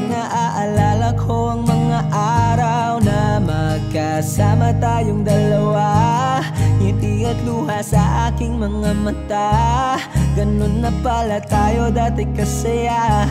naaalala ko ang mga araw na magkasama tayong dalawa. Ngiti at luha sa aking mga mata. Ganun na pala tayo dati kasaya.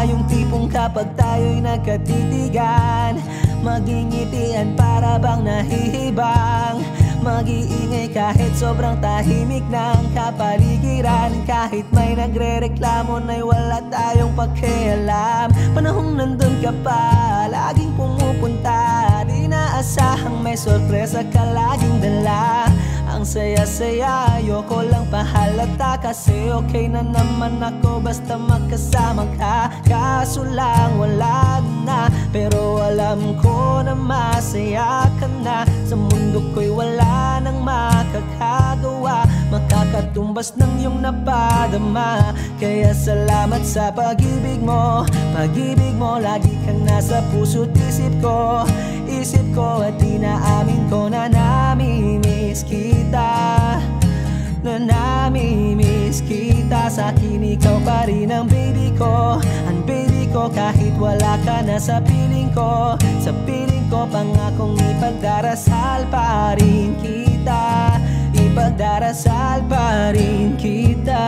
Yung tipong kapag tayo'y nagkatitigan, magingitian para bang nahihibang. Mag-iingay kahit sobrang tahimik ng kapaligiran. Kahit may nagre-reklamo na'y wala tayong pakialam. Panahong nandun ka pa, laging pumupunta. Di naasahang may sorpresa ka laging dala. Ang saya-saya, ayoko lang pahalata. Kasi okay na naman ako basta magkasama ka. Kaso lang wala na, pero alam ko na masaya ka na. Sa mundo ko'y wala nang makakagawa, makakatumbas ng iyong napadama. Kaya salamat sa pag-ibig mo. Pag-ibig mo, lagi kang nasa puso't isip ko. Isip ko at inaamin ko na nami-miss kita. Na nami-miss kita. Sa'kin ikaw pa rin ang baby ko. Ang baby ko kahit wala ka na sa piling ko. Sa piling ko pangakong ipagdarasal pa rin kita. Ipagdarasal pa rin kita.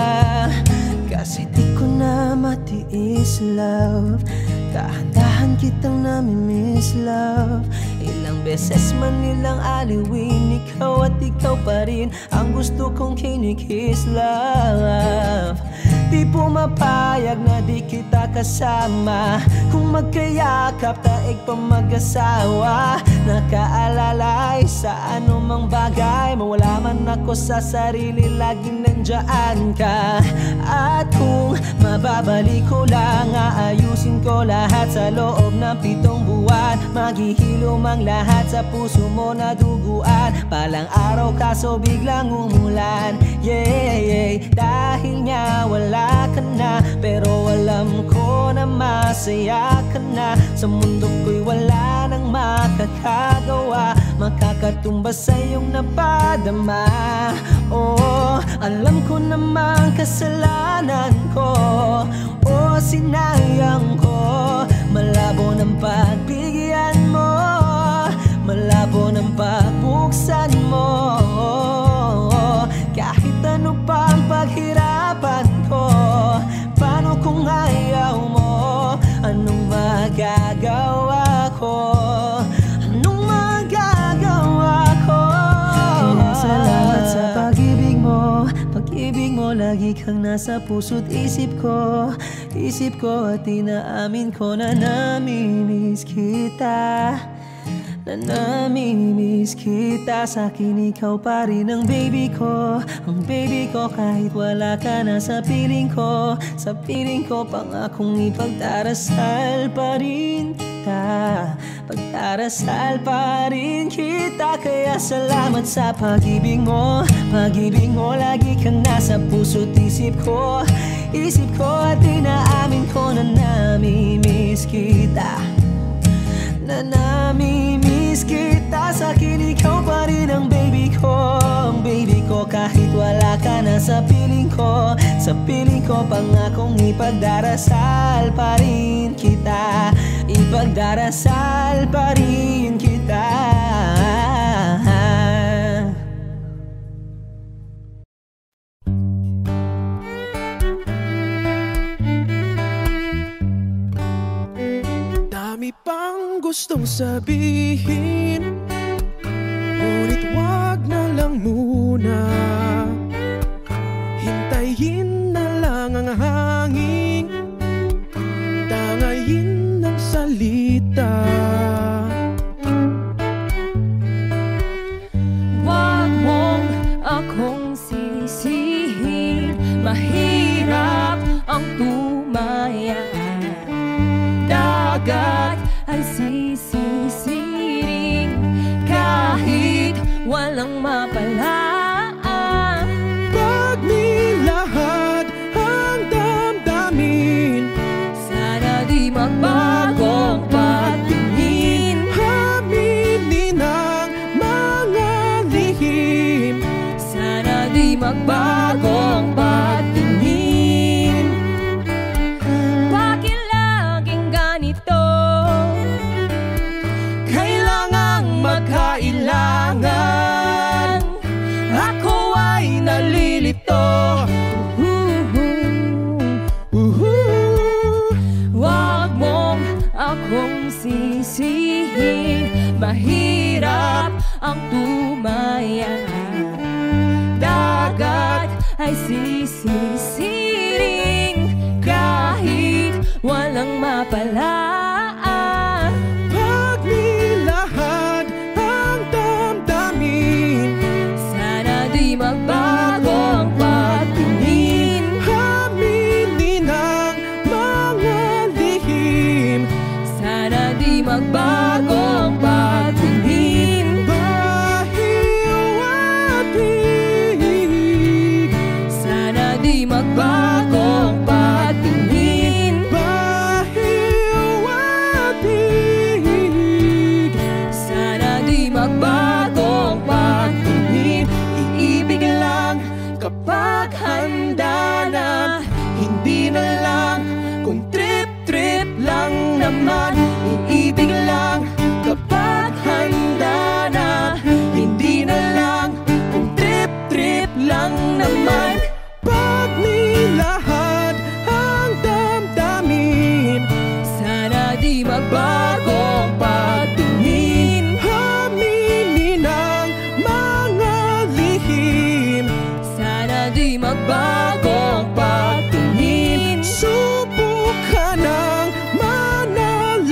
Kasi di ko na matiis love. Dahan-dahan kitang nami-miss love. Ilang beses man nilang aliwin, ikaw at ikaw pa rin ang gusto kong kinikiss love. Di pumapayag na di kita kasama. Kung magkayakap taig pa mag-asawa. Nakaalalay sa anumang bagay. Mawala man ako sa sarili, laging nandyan ka. At kung mababalik ko lang, aayusin ko lahat sa loob ng 7 buwan. Maghihilom ang lahat sa puso mo na duguan. Palang araw kaso biglang umulan. Yeah, dahil nga wala ka na, pero alam ko na masaya ka na. Sa mundo ko'y wala nang makakagawa, makakatumbas sa iyong napadama. Oh, alam ko namang kasalanan ko. Oh, sinayang ko. Malabo ng pagbigyan mo, malabo ng pagbuksan mo. Kahit ano pa ang paghirapan ko, paano kung ayaw mo? Anong magagawa ko? Anong magagawa ko? Kaya salamat sa pag-ibig mo. Pag-ibig mo, lagi kang nasa puso't isip ko. Isip ko at inaamin ko na nami-miss kita. Na nami-miss kita. Sa'kin ikaw pa rin ang baby ko. Ang baby ko kahit wala ka na sa piling ko. Sa piling ko pangakong ipagdarasal pa rin kita. Pagdarasal pa rin kita. Kaya salamat sa pag-ibig mo. Pag-ibig mo, lagi kang nasa puso't isip ko. Isip ko at inaamin ko na nami-miss kita. Na nami-miss kita. Sa'kin ikaw pa rin ang baby ko. Ang baby ko kahit wala ka na sa piling ko. Sa piling ko pangakong ipagdarasal pa rin kita. Ipagdarasal pa rin kita. Dami pang gustong sabihin, ngunit wag na lang muna. Hintayin na lang ang hangin, tangayin ng salita. Wag mong akong sisihin, mahirap ang tumaya. Dagat ay sisisiring kahit walang mapalaan. Pag nilahad ang damdamin, sana di magbagong patingin. aminin ang mga lihim, Sana di magbagong patingin. Bakit laging ganito akong sisihin. Mahirap ang tumaya, dagat ay sisisiring kahit walang mapalaan. Pag nilahad ang damdamin, Sana di magbago ang patingin. aminin ang mga lihim, Sana di magbago ang patingin. bahiw at hig, Sana di magbago ang patingin. bahiw at hig. Sana di magbago ang patingin. Iibig lang kapag handa na, hindi na lang kung trip-trip lang naman. Iibig lang kapag handa na, hindi na lang kung trip-trip lang naman. Pag nilahad ang damdamin, Sana di magbago ang patingin. aminin ang mga lihim, Sana di magbago ang patingin. subukan ang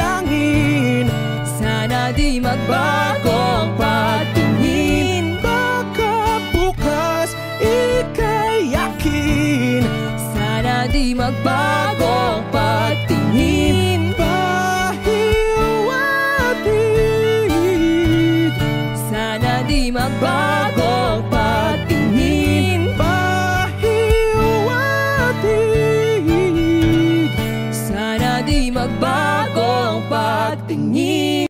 manalangin, Sana di magbago ang patingin. baka bukas ika'y yakin. Sana di magbago ang patingin. Bahiw at hig, Sana di magbago ang patingin. bahiw at hig. Sana di magbago ang patingin.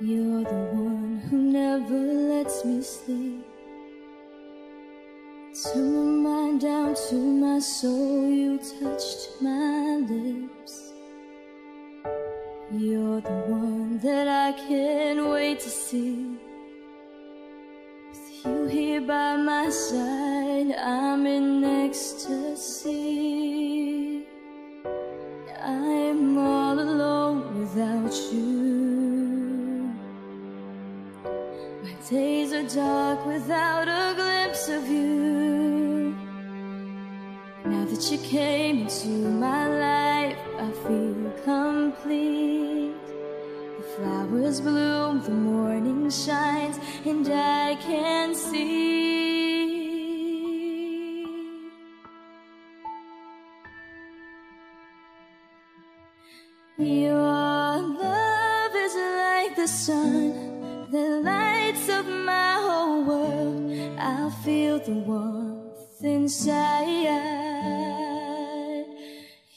You're the one who never lets me sleep. Turn my mind down to my soul, you touched my lips. You're the one that I can't wait to see. With you here by my side, I'm in ecstasy. I'm all alone without you. My days are dark without a glimpse of you. Now that you came into my life, I feel complete. The flowers bloom, the morning shines, and I can see. Your love is like the sun that lights up my whole world. I feel the warmth inside.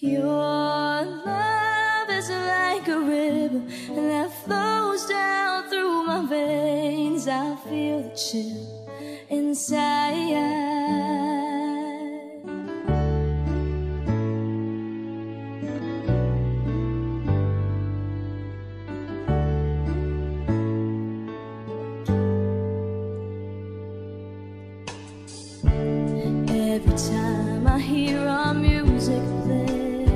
Your love is like a river that flows down through my veins. I feel the chill inside. Every time I hear our music play,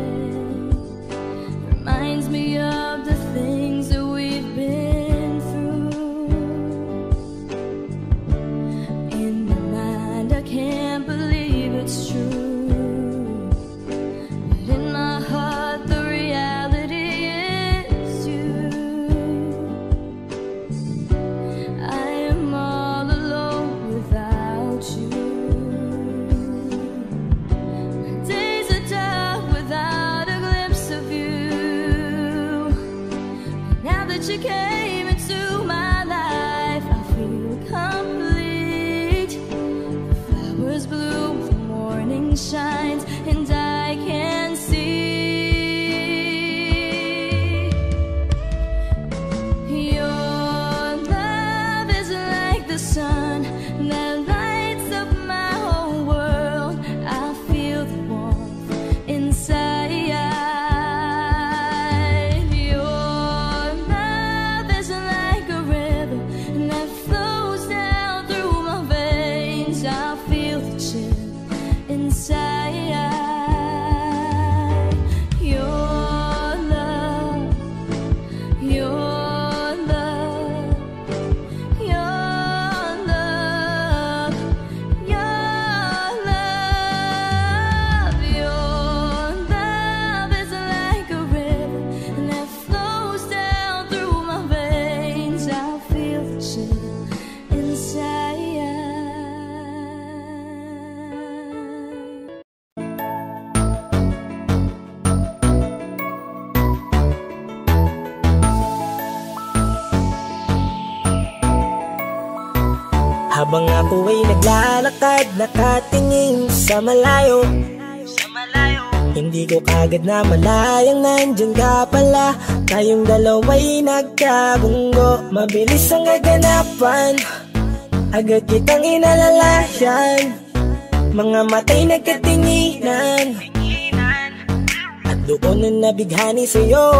reminds me of the things that we've been through. In my mind I can't believe it's true, but in my heart the reality is you. I am all alone without you. You came into my life, I feel complete. The flowers bloom, the morning shines, and I can't Habang ako ay naglalakad, nakatingin sa malayo, hindi ko kagad na malayang nandyan ka pala. Tayong dalawa'y nagkabunggo, mabilis ang kaganapan, agad kitang inalalayan. Mga matay nagkatinginan, at doon na nabighani sa'yo.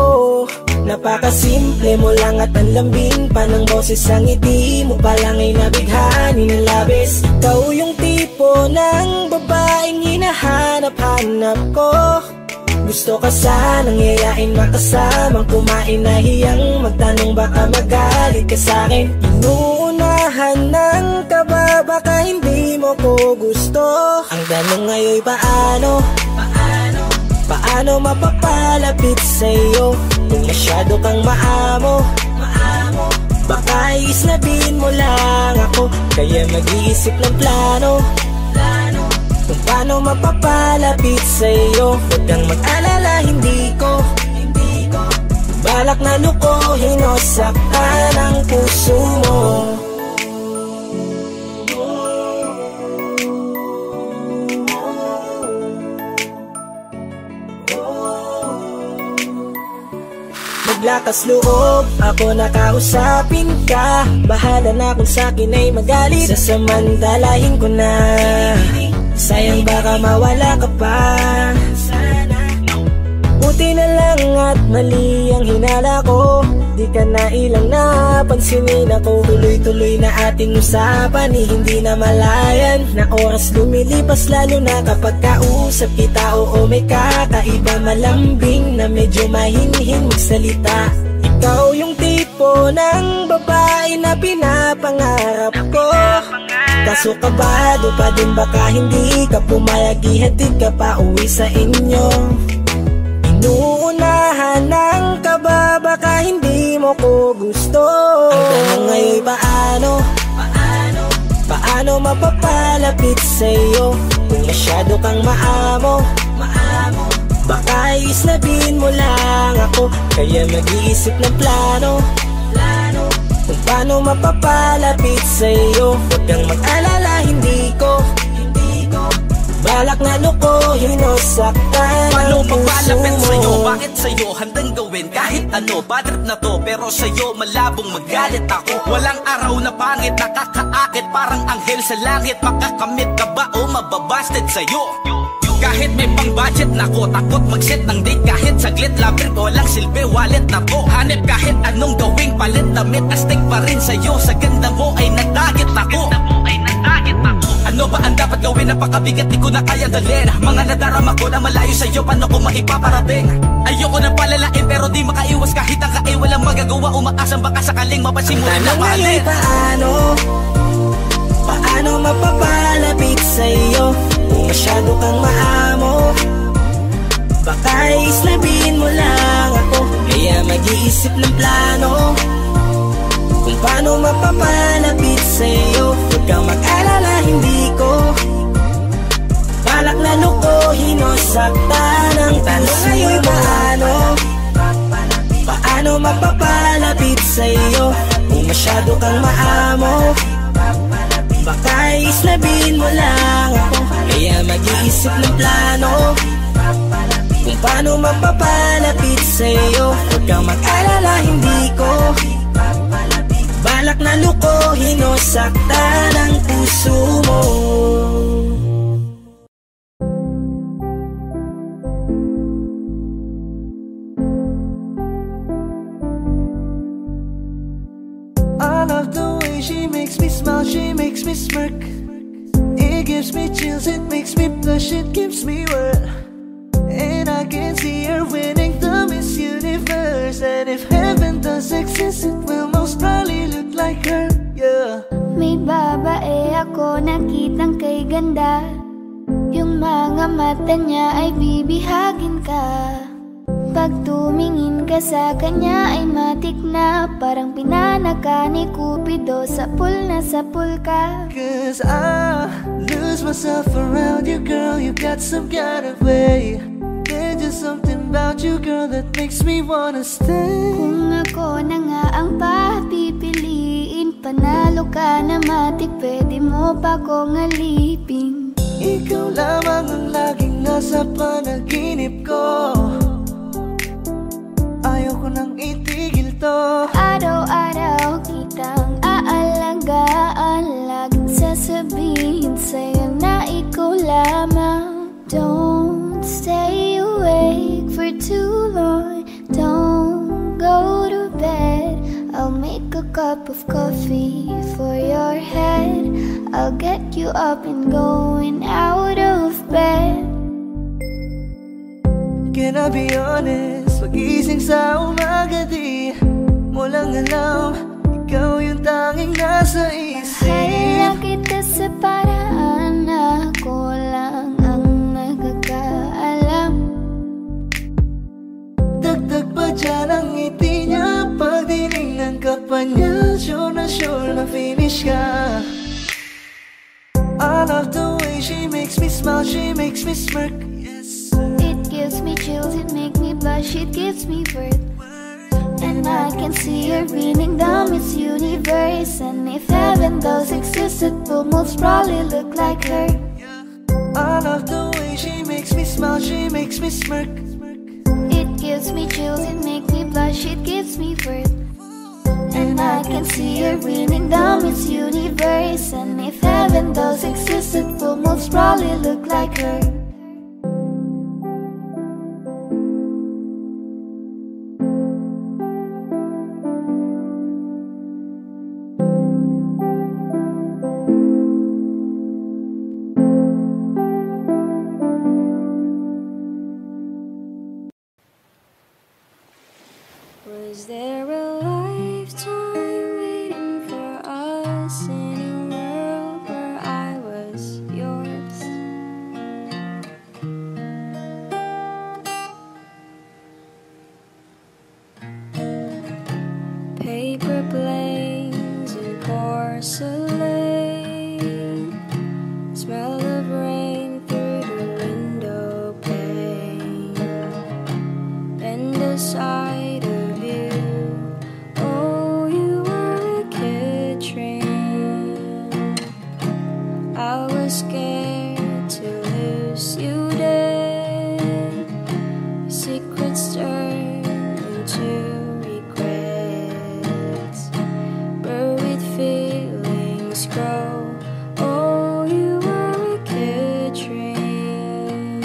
Napakasimple mo lang at ang lambing pa ng boses, ang ngiti mo pa lang ay nabighani ng labis. Ikaw yung tipo ng babaeng hinahanap-hanap ko. Gusto ka sanang yayain, makasamang kumain, nahiyang magtanong baka magalit ka sa'kin. Inuunahan ng kaba, baka hindi mo ko gusto. Ang tanong ngayon paano? Paano mapapalapit sa'yo kung masyado kang maamo? Baka isnabin mo lang ako, kaya mag-iisip ng plano kung paano mapapalapit sa'yo. Huwag kang mag-alala, hindi ko balak na lukuhin o saktan ang puso mo. Maglakas loob, ako nakausapin ka. Bahala na kung sa'kin ay magalit, sasamantalahin ko na. Sayang baka mawala ka pa. Buti na lang at mali ang hinala ko, di ka na ilang napansinin ako. Tuloy-tuloy na ating usapan, hindi na malayan. Na oras lumilipas lalo na kapag kausap kita. Oo, may kakaiba, malambing na medyo mahinhin magsalita. Ikaw yung tipo ng babae na pinapangarap ko. Kaso kabado pa din, baka hindi ka pumayag, ihatid ka pa uwi sa inyo. Inuunahan ng kaba, baka hindi mo ko gusto. Ang tanong ngayon paano? Paano mapapalapit sa'yo kung masyado kang maamo? Baka isnabin mo lang ako, kaya mag-iisip ng plano kung paano mapapalapit sa'yo. Huwag kang mag-alala, hindi ko balak na lukuhin o saktan. Paano magpalapit sa'yo? Bakit sa'yo handang gawin kahit ano? Bad trip na to, pero sa'yo malabong magalit ako. Walang araw na pangit, nakakaakit parang anghel sa langit. Makakamit ka ba o mababasted sa'yo? Kahit may pang budget na ko, takot mag-set ng date kahit saglit. Labir ko lang silbi, wallet na to. Hanip kahit anong gawing palit, damit astig pa rin sa'yo. Sa ganda mo ay nagdagit ako. Ano ba ang dapat gawin? Napakabigat, di ko na kaya dalhin. Mga nadarama ko na malayo sa'yo, paano ko maipaparating? Ayoko na palalain pero di makaiwas kahit ang kain. Walang magagawa, umaasang baka sakaling mapansin mo rin na mahalin. Paano mapapalapit sa'yo kung masyado kang maamo? Baka islabin mo lang ako, kaya mag-iisip ng plano kung paano mapapalapit sa'yo. Huwag kang mag-alala, hindi ko balak na lukuhin o saktan ang tanong ngayon paano mapapalapit sa'yo kung masyado kang maamo? Baka islabin mo lang ako, kaya mag-iisip ng plano kung paano mapapalapit sa'yo. Huwag kang mag-alala, hindi ko balak na lukuhin o saktan ang puso mo. I love the way she makes me smile, she makes me smirk. It gives me chills, it makes me blush, it gives me word. And I can see her winning the Miss Universe. And if heaven does exist, it will most probably look like her, yeah. May babae ako nakitang kay ganda, yung mga mata niya ay bibihagin ka. Pag tumingin ka sa kanya ay matik na, parang pinanaka ni Cupido, sapul na sapul ka. Cause I lose myself around you, girl, you got some kind of way. There's just something about you, girl, that makes me wanna stay. Kung ako na nga ang papipiliin, panalo ka na matik, pwede mo pa kong alipin. Ikaw lamang ang laging nasa panaginip ko. Ayoko nang itigil to. Araw-araw kitang aalagaan, laging sasabihin sa'yo na ikaw lamang. Don't stay awake for too long, don't go to bed. I'll make a cup of coffee for your head. I'll get you up and going out of bed. Can I be honest? Pag-ising sa umaga di mo lang alam, ikaw yung tanging nasa isip. Mahal lang kita sa paraan na ako lang ang magkakaalam. Dagdag pa dyan ang ngiti niya, pag dinignan ka pa niya, sure na finish ka. I love the way she makes me smile, she makes me smirk. It gives me chills, it makes me blush, it gives me birth. And I can see her reading down Miss Universe. And if heaven does exist, it will most probably look like her. I love the way she makes me smile, she makes me smirk. It gives me chills, it makes me blush, it gives me birth. And I can see her reading down Miss Universe. And if heaven does exist, it will most probably look like her. Was there a lifetime waiting for us in a world where I was yours? Paper planes and porcelain, smell of rain through the window pane, bend aside of you. Oh, you were a kid train. I was scared to lose you dead. Secrets turn into regrets. Buried feelings grow. Oh, you were a kid train.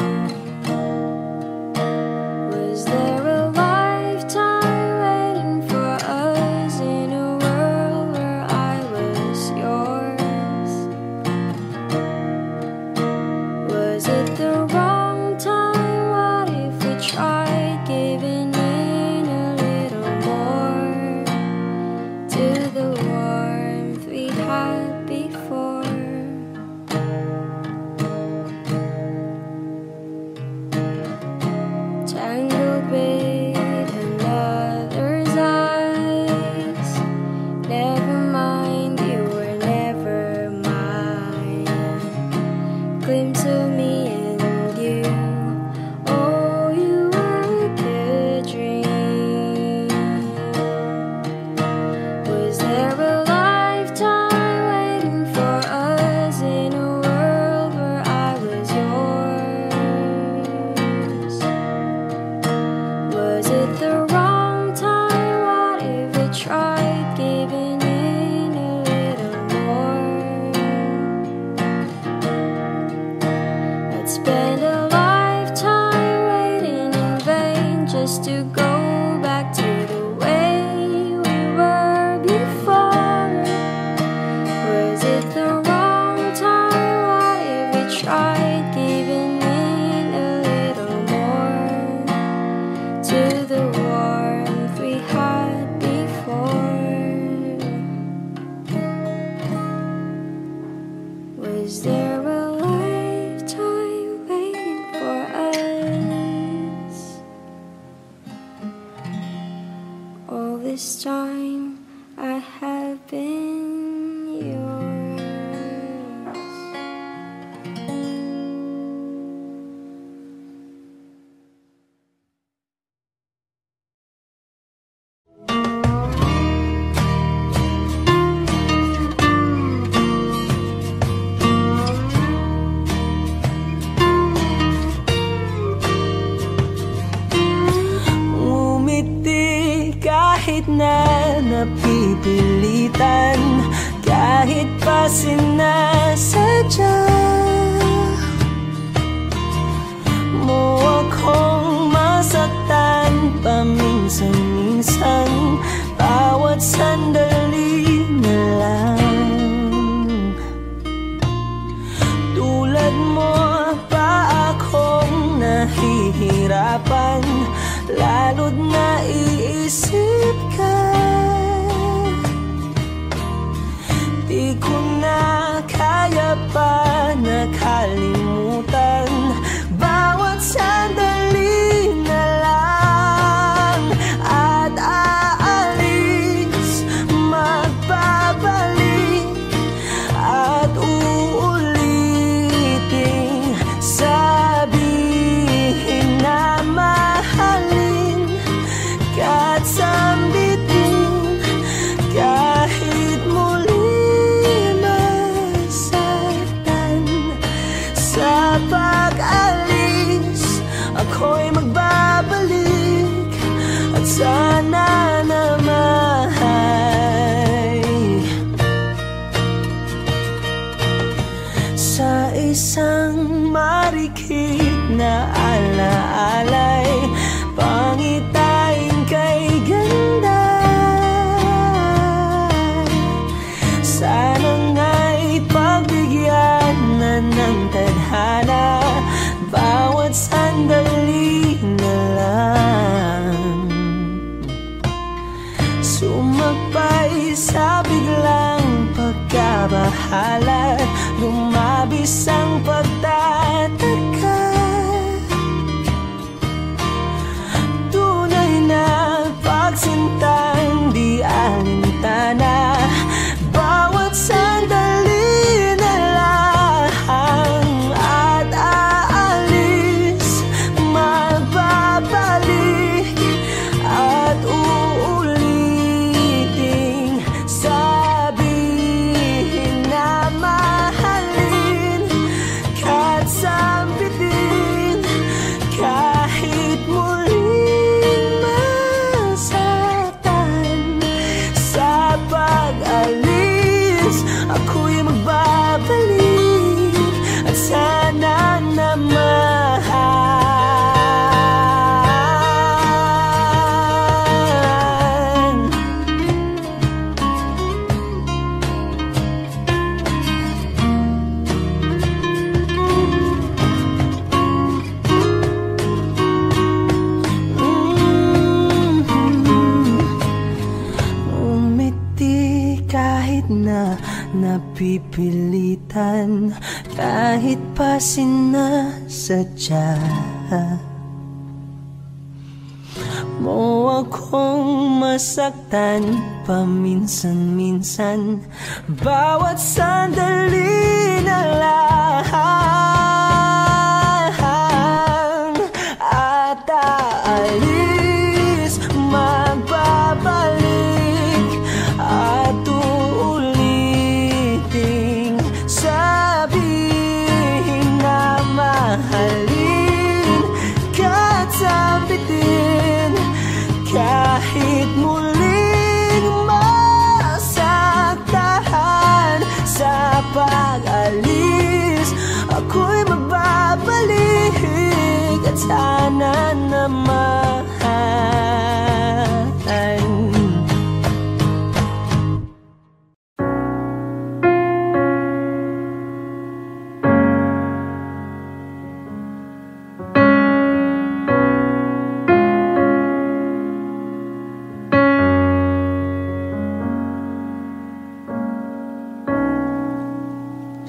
Was there a lifetime waiting for us in a world where I was yours? Was it the wrong time? What if we tried giving in a little more to the warmth we had before? Tangled with another's eyes. Never mind, you were never mine. Glimpse of me and you. Oh, you were a good dream. Was there a lifetime waiting for us in a world where I was yours? Was it the wrong time? What if we tried giving in a little more? I'd spend a lifetime waiting in vain just to go back to the way we were before. Was it the wrong time? What if we tried giving in a little more to the warmth we had before? Was there a lifetime waiting for us? All this time I have been yours. kahit na napipilitan, kahit pa sinasadya mo akong masaktan paminsan-minsan, bawat sandali na lang. Tulad mo pa akong nahihirapan, lalo't naiisip ka. Di ko na kaya pa nakalimutan, bawat sandali na lang. At aalis, magbabalik, at uulitin, sabihin na mahalin ka't sambitin, kahit muli masaktan. Sa pag-alis, ako'y magbabalik, at sana naman sa isang marikit na alaalay, pangitain kay ganda. Sana nga'y pagbigyan na ng tadhana, bawat sandali na lang. Sumakbay sa biglang pagkabahala, lumabis ang pagtataka. Tunay na pagsintang di alintana, bawat sandali na lang. At aalis, magbabalik, at uulitin, sabihin na mahalin ka't sambitin, kahit muling masaktan. Sa pag-alis, ako'y magbabalik, at sana naman umiti kahit na napipilitan, kahit pa sinasadya mo akong masaktan paminsan-minsan, bawat sandali na lang. At aalis, magbabalik, at uulitin, sabihin na mahalin ka't sambitin, kahit muling masaktan. Sa pag-alis, ako'y magbabalik, at sana naman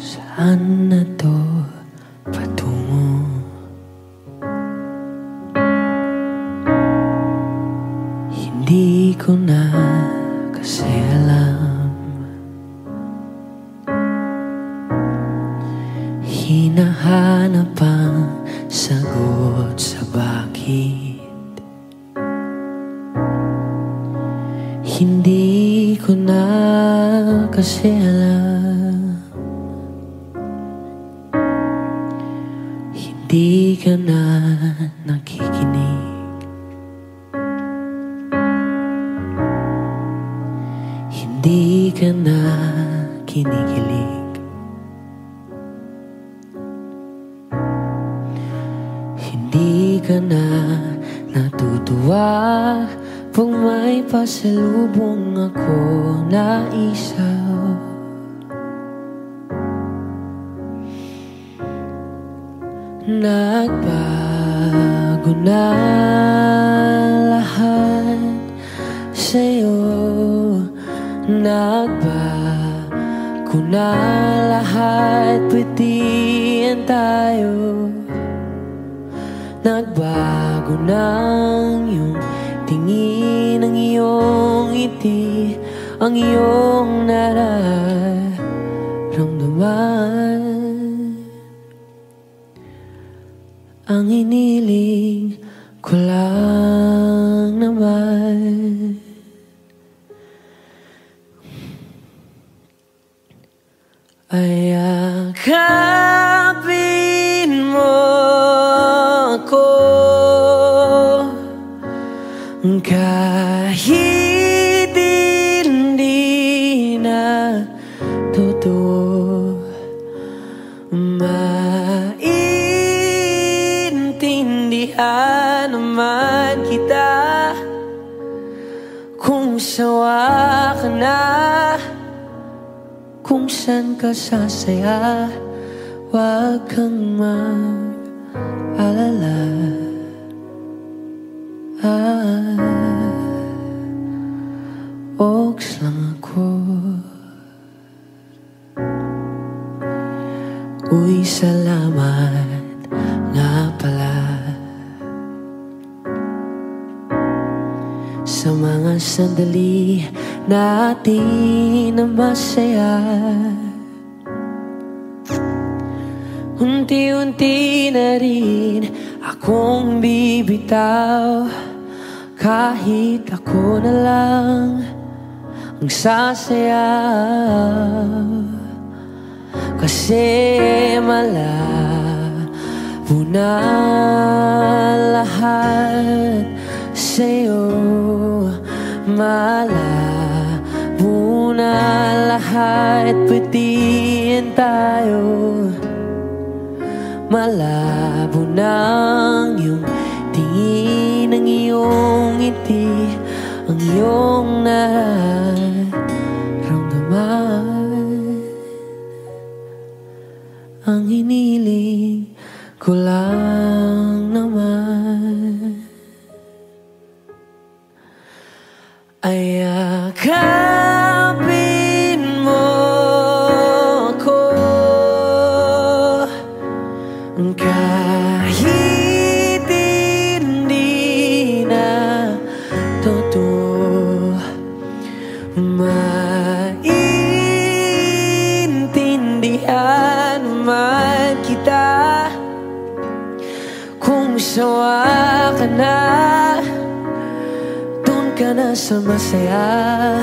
saan na to patungo? Hindi ko na kasi alam. Hinahanap ang sagot sa bakit. Hindi ko na kasi alam. Di ka na nakikinig. ka na kinikilig. Hindi ka na natutuwa pag may pasalubong ako na isaw. Nagbago na lahat sa'yo. Nagbago na lahat, pwede yan tayo. Nagbago na ang iyong tingin, ang iyong ngiti, ang iyong nararamdaman. Ang iniling ko lang naman ay yakapin mo ako kahit hindi na totoo. Maintindihan naman kita kung sawa ka na, kung saan ka sasaya. Huwag kang mag-alala. Oks lang ako. Uy, salamat nga pala sa mga sandali natin na masaya. Unti-unti na rin akong bibitaw, kahit ako na lang ang sasayaw. Kasi malabo na lahat sa'yo. Malabo na lahat, pwede yan tayo. Malabo na ang iyong tingin, ang iyong ngiti, ang iyong nararamdaman. Ang hiniling ko lang naman ay yakapin mo ako kahit hindi na totoo. Maintindihan naman kita kung sawa ka na, dun ka na sa masaya.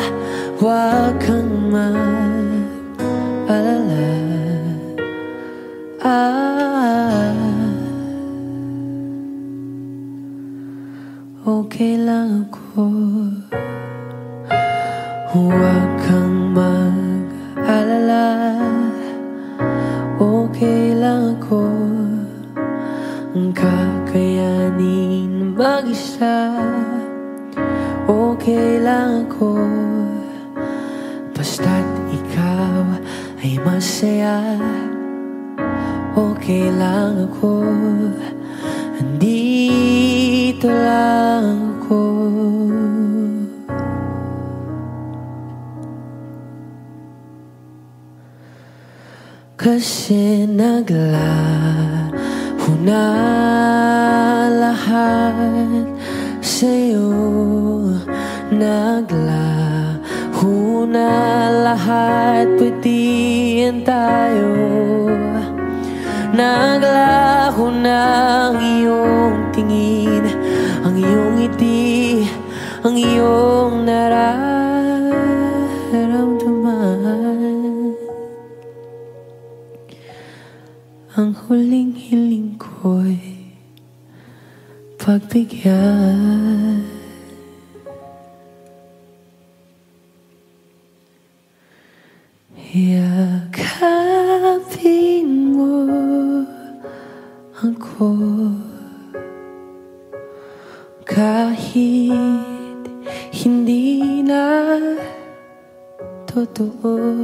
Huwag kang mag-alala. Okay lang ako. Huwag kang mag-alala. Okay lang ako. Kakayanin mag-isa. Okay lang ako. Basta't ikaw ay masaya. Okay lang ako. Andito lang ako. Kasi naglaho na lahat sa'yo. Naglaho na lahat, pwede yan tayo. Naglaho na ang iyong tingin, ang iyong ngiti, ang iyong nararamdaman. Ang huling hiling ko'y pagbigyan. Kahit hindi na totoo,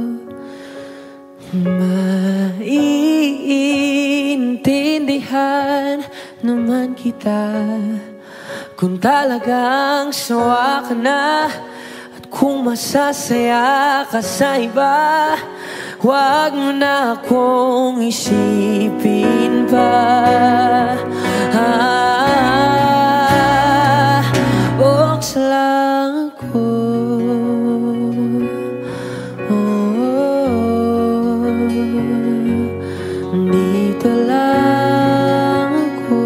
maiintindihan naman kita kung talagang sawa ka na. At kung masasaya ka sa iba, huwag mo na akong isipin pa. Buksa lang ako, dito lang ako.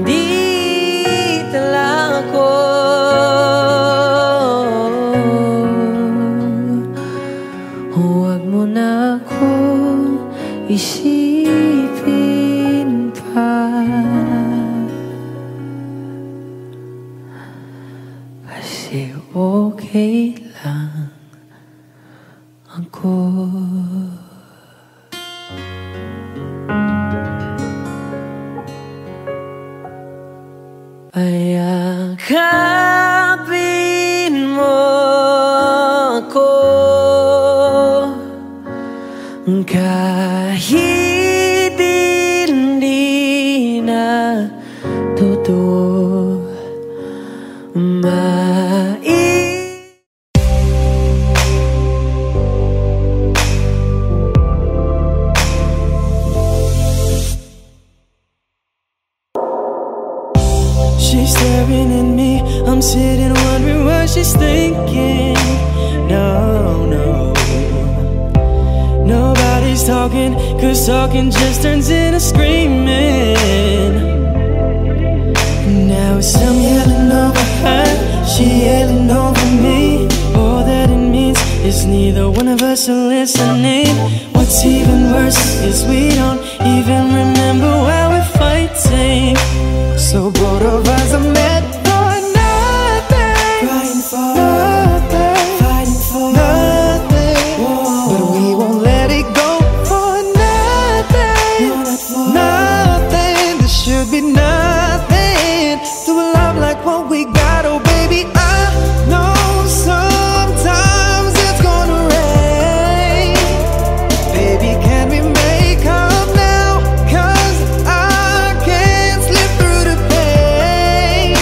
Dito lang ako. Huwag mo na akong isipin pa, kasi okay lang ako. Ayakapin mo ako kahit hindi na totoo. She's staring at me, I'm sitting wondering what she's thinking. No, no, nobody's talking, cause talking just turns into screaming. Now it's I'm yelling over her, she yelling over me. All that it means is neither one of us are listening. What's even worse is we don't even remember why we're fighting. So both of us are meant for nothing, fighting for nothing, fighting for nothing. Whoa. But we won't let it go for nothing, no, not for nothing. There should be nothing to a love like what we got. Oh baby, I know sometimes it's gonna rain. Baby, can we make up now? Cause I can't slip through the pain,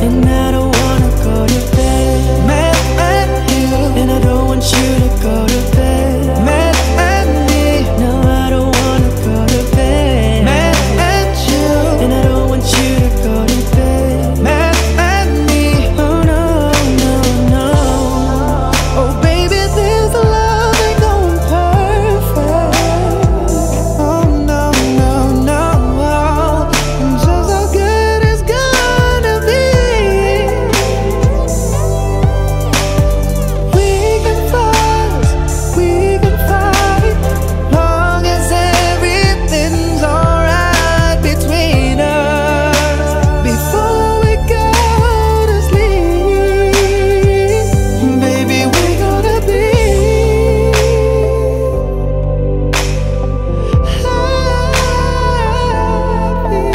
and I don't wanna go to bed mad at you, and I don't want you to go to bed mad at me. No, I don't wanna go to bed mad at you, and I don't want you to go to bed mad at me. Oh no, no, no. Oh baby, this love ain't going perfect. Oh no, no, no. Just how good it's gonna be. We can fuss, we can fight, long as everything's alright between us. Before we go to sleep, baby, we're gonna be happy.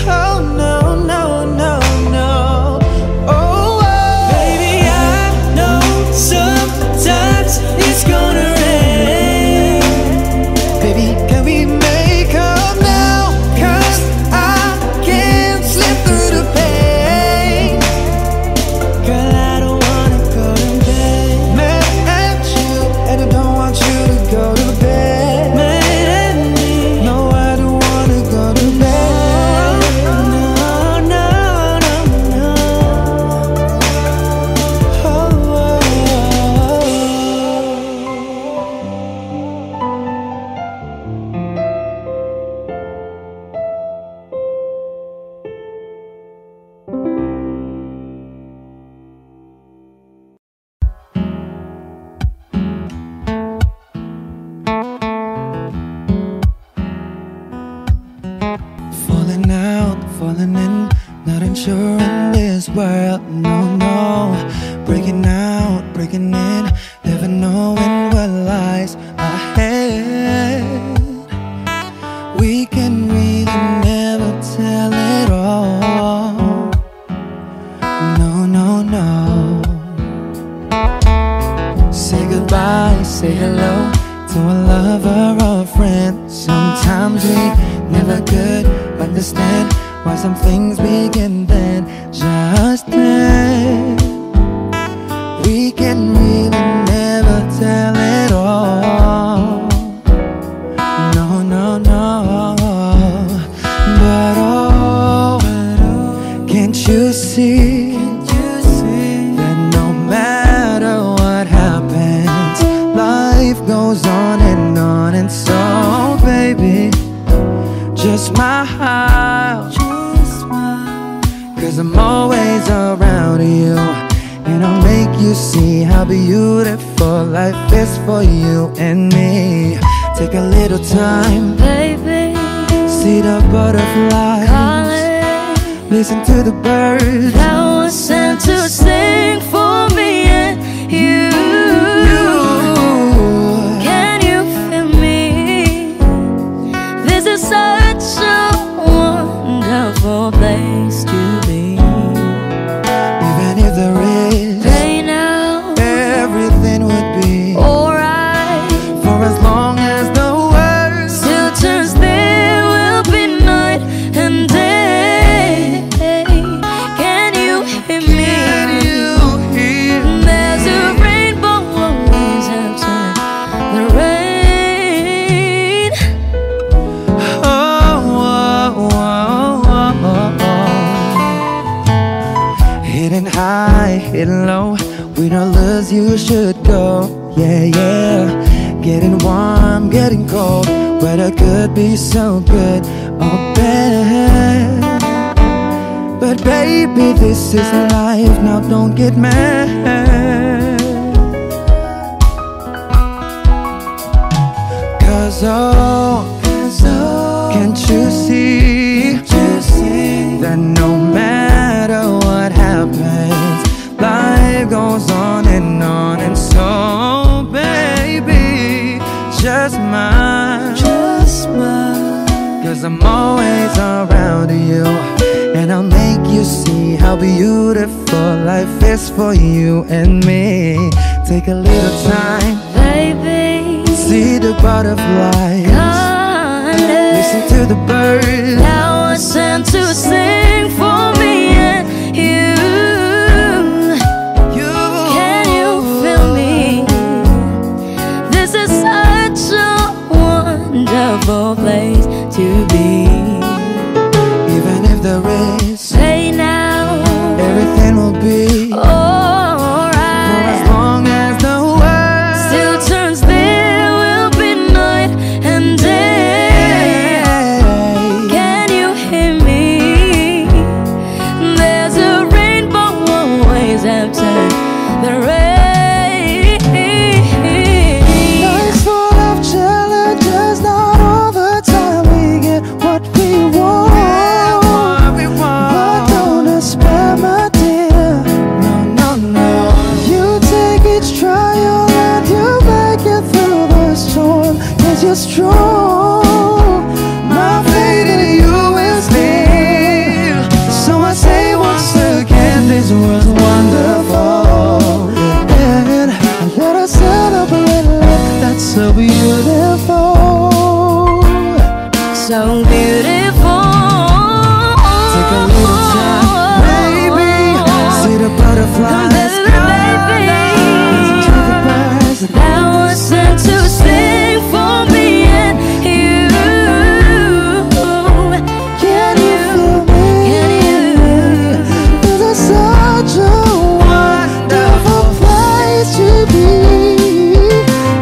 Oh no, no, no, no. Oh, baby, I know sometimes it's gonna rain. Baby, can we make up now? Cause I can't slip through the pain. Girl, I don't wanna go to bed mad at you, and I don't want you to go to bed mad at me. No, I don't wanna go to bed. No, no, no, no. Oh, falling out, falling in, not unsure in this world. No, no, breaking out, breaking in, never knowing what lies ahead. We can really never tell it all. No, no, no. Say goodbye, say hello to a lover or a friend. Sometimes we never could understand why some things begin then, just then. We can really never tell it all. No, no, no. But oh, can't you see that no matter what happens, life goes on. And so, baby, just smile, cause I'm always around you, and I'll make you see how beautiful life is for you and me. Take a little time, baby, see the butterflies, calling, listen to the birds that was sent to sing for me and you. Can you feel me? This is such a wonderful place to be. Even if there is pain now, everything would be alright. for as long as the world still turns, there will be night and day. Can you hear me? Can you hear me? There's a rainbow always after the rain. Hidden high, hidden low, we don't lose, you should go. Yeah, yeah. Getting warm, getting cold, weather could be so good or bad. But baby, this is life, now don't get mad. Cause can't you see that no matter what happens, life goes on. And so, baby, just smile, cause I'm always around you, and I'll make you see how beautiful life is for you and me. Take a little time, Baby, see the butterflies, calling, listen to the birds that was sent to sing for me and you. Can you feel me? This is such a wonderful place to be. Even if there is Say now, everything will be alright. for as long as the world still turns, there will be night and day. Can you hear me? There's a rainbow always after the rain. Life's full of challenges, not all the time we get what we want. But don't despair, my dear. No, no, no. You take each trial and you make it through the storm, cause you're strong. My faith in you is near. So I say once again, this was wonderful. And let us celebrate life that's so beautiful. So beautiful. Take a little time, baby. See the butterflies, listen to the birds. That was sent to sing for me and you. Can you feel me? This is such a wonderful place to be.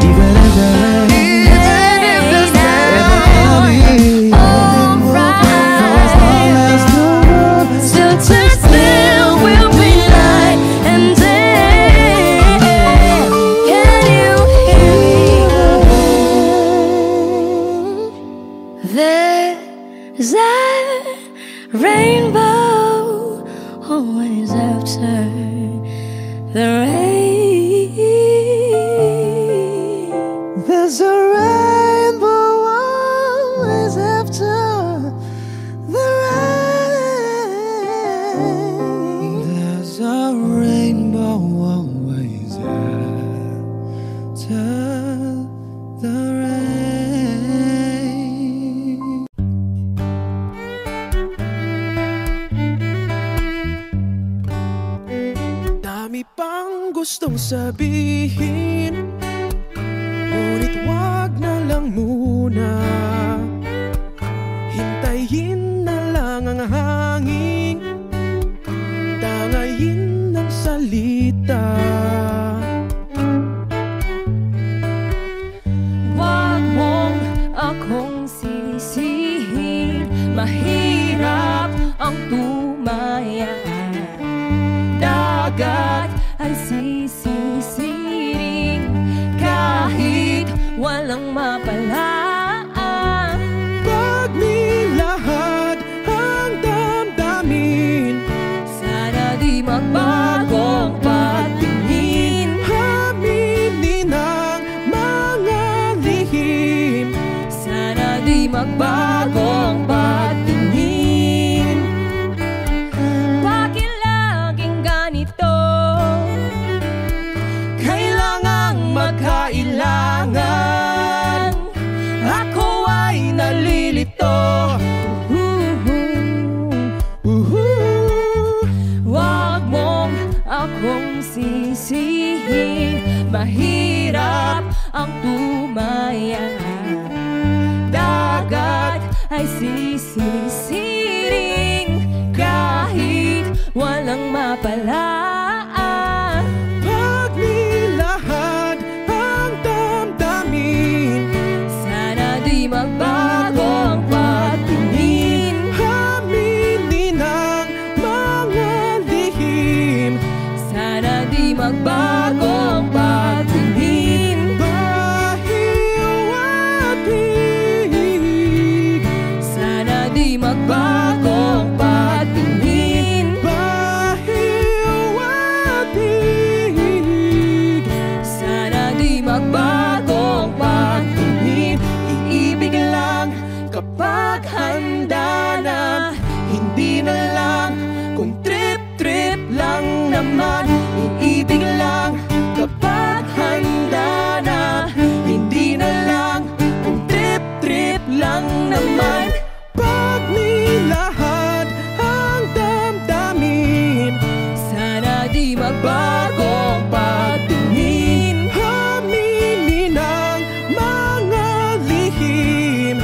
Even if there is everything will be for as long as the world still turns, there will be night and day. Can you hear me? There's a rainbow always after the rain. There's a rainbow always after the rain. There's a rainbow always after the rain. Dami pang gustong sabihin, ngunit wag na lang muna. Hintayin na lang ang hangin, tangayin ng salita. Wag mong akong sisihin, mahirap ang tumaya. Dagat ay sisisiring kahit walang mapalaan. Pag nilahad ang damdamin, Sana di magbagong patingin. aminin ang mga lihim. Sana di magbagong patingin. Bakit laging ganito? Kailangang magkailangan, ako ay nalilito. Wag mong akong sisihin, mahirap ang tumaya. Dagat ay sisisiring kahit walang mapalaan. Pag nilahad ang damdamin, Sana di magbagong patingin. aminin ang mga lihim. Sana di magbagong patingin. Bahiw at hig, Sana di magbagong patingin. bahiw at hig. Sana di magbagong patingin. Iibig lang kapag handa na, hindi na lang kung trip-trip lang naman. Iibig lang kapag handa na, hindi na lang kung trip-trip lang naman. Pag nilahad ang damdamin, Sana di magbagong patingin. aminin ang mga lihim.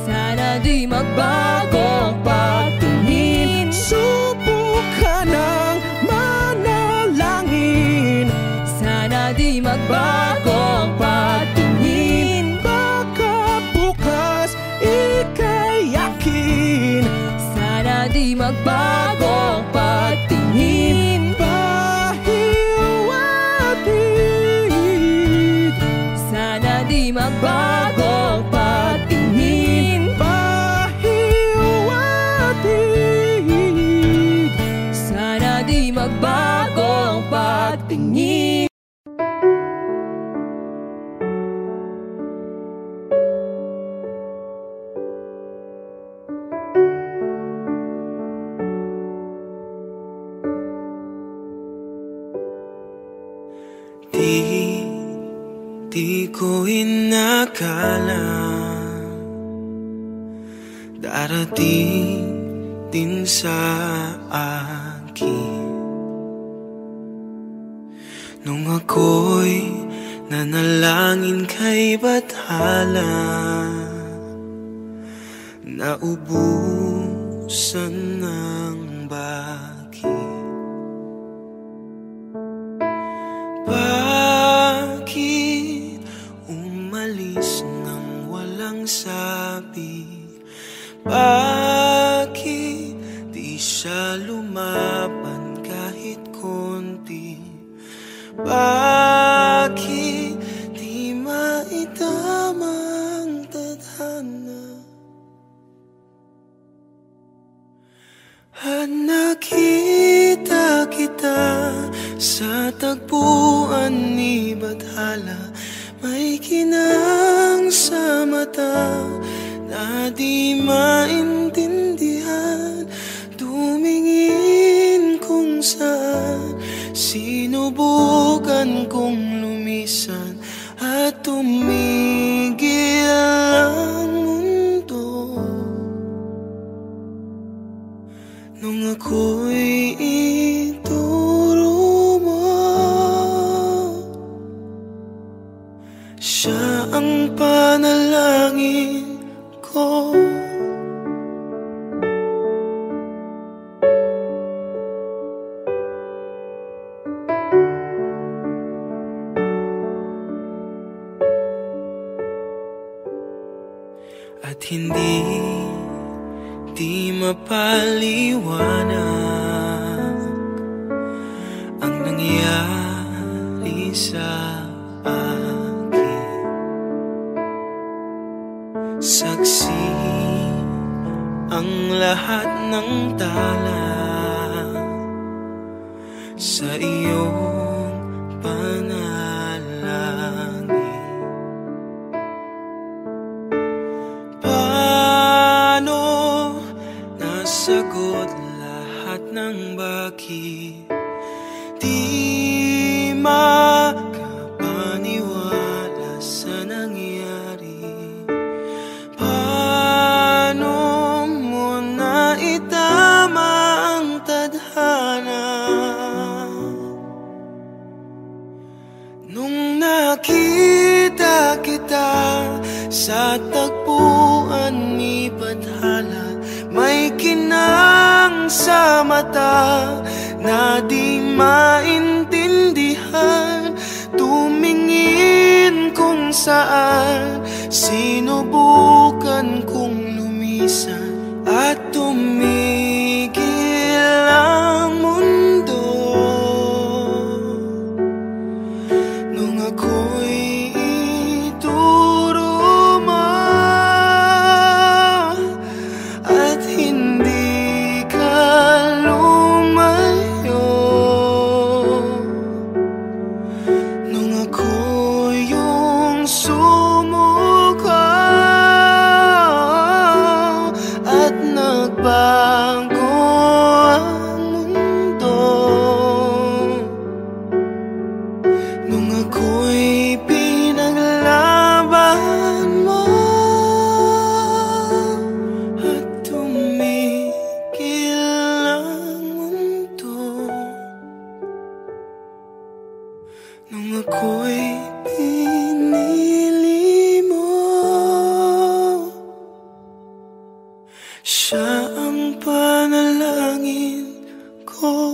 Sana di magbagong patingin. Subukan ang manalangin, Sana di magbagong patingin. baka bukas ika'y yakin. Sana di magbagong patingin. Bahiw at hig, Sana di magbagong patingin. bahiw at hig. Sana di magbagong patingin. Di ko inakala darating din sa akin nung ako'y nanalangin kay Bathala, naubusan ng bakit. Bakit umalis nang walang sabi? Bakit di siya lumaban kahit konti? Bakit di maitamang tadhana? At nakita kita sa tagpuan ni Bathala, may kinabang sa mata na di maintindihan. Tumingin kung saan sinubukan kong lumisan at tumigil ang mundo. Nung ako'y ituro mo, siya ang panalangin ko. At hindi mapaliwanag ang nangyari sa akin. Saksi ang lahat ng tala sa iyong panalangin. Paano nasagot lahat ng bakit di makapaniwala sa nangyari? Paano mo na itama ang tadhana nung nakita kita sa tagpuan ni Bathala? May kinang sa mata na di maintindihan. Tumingin kung saan sinubukan kong lumisan at tumigil ang mundo. Nung ako'y ituro mo at hindi ka lumayo, nung ako yung sumuko at nagbago ang mundo, nung ako'y pinaglaban mo at tumigil ang mundo, nung ako'y pinili mo, siya ang panalangin ko.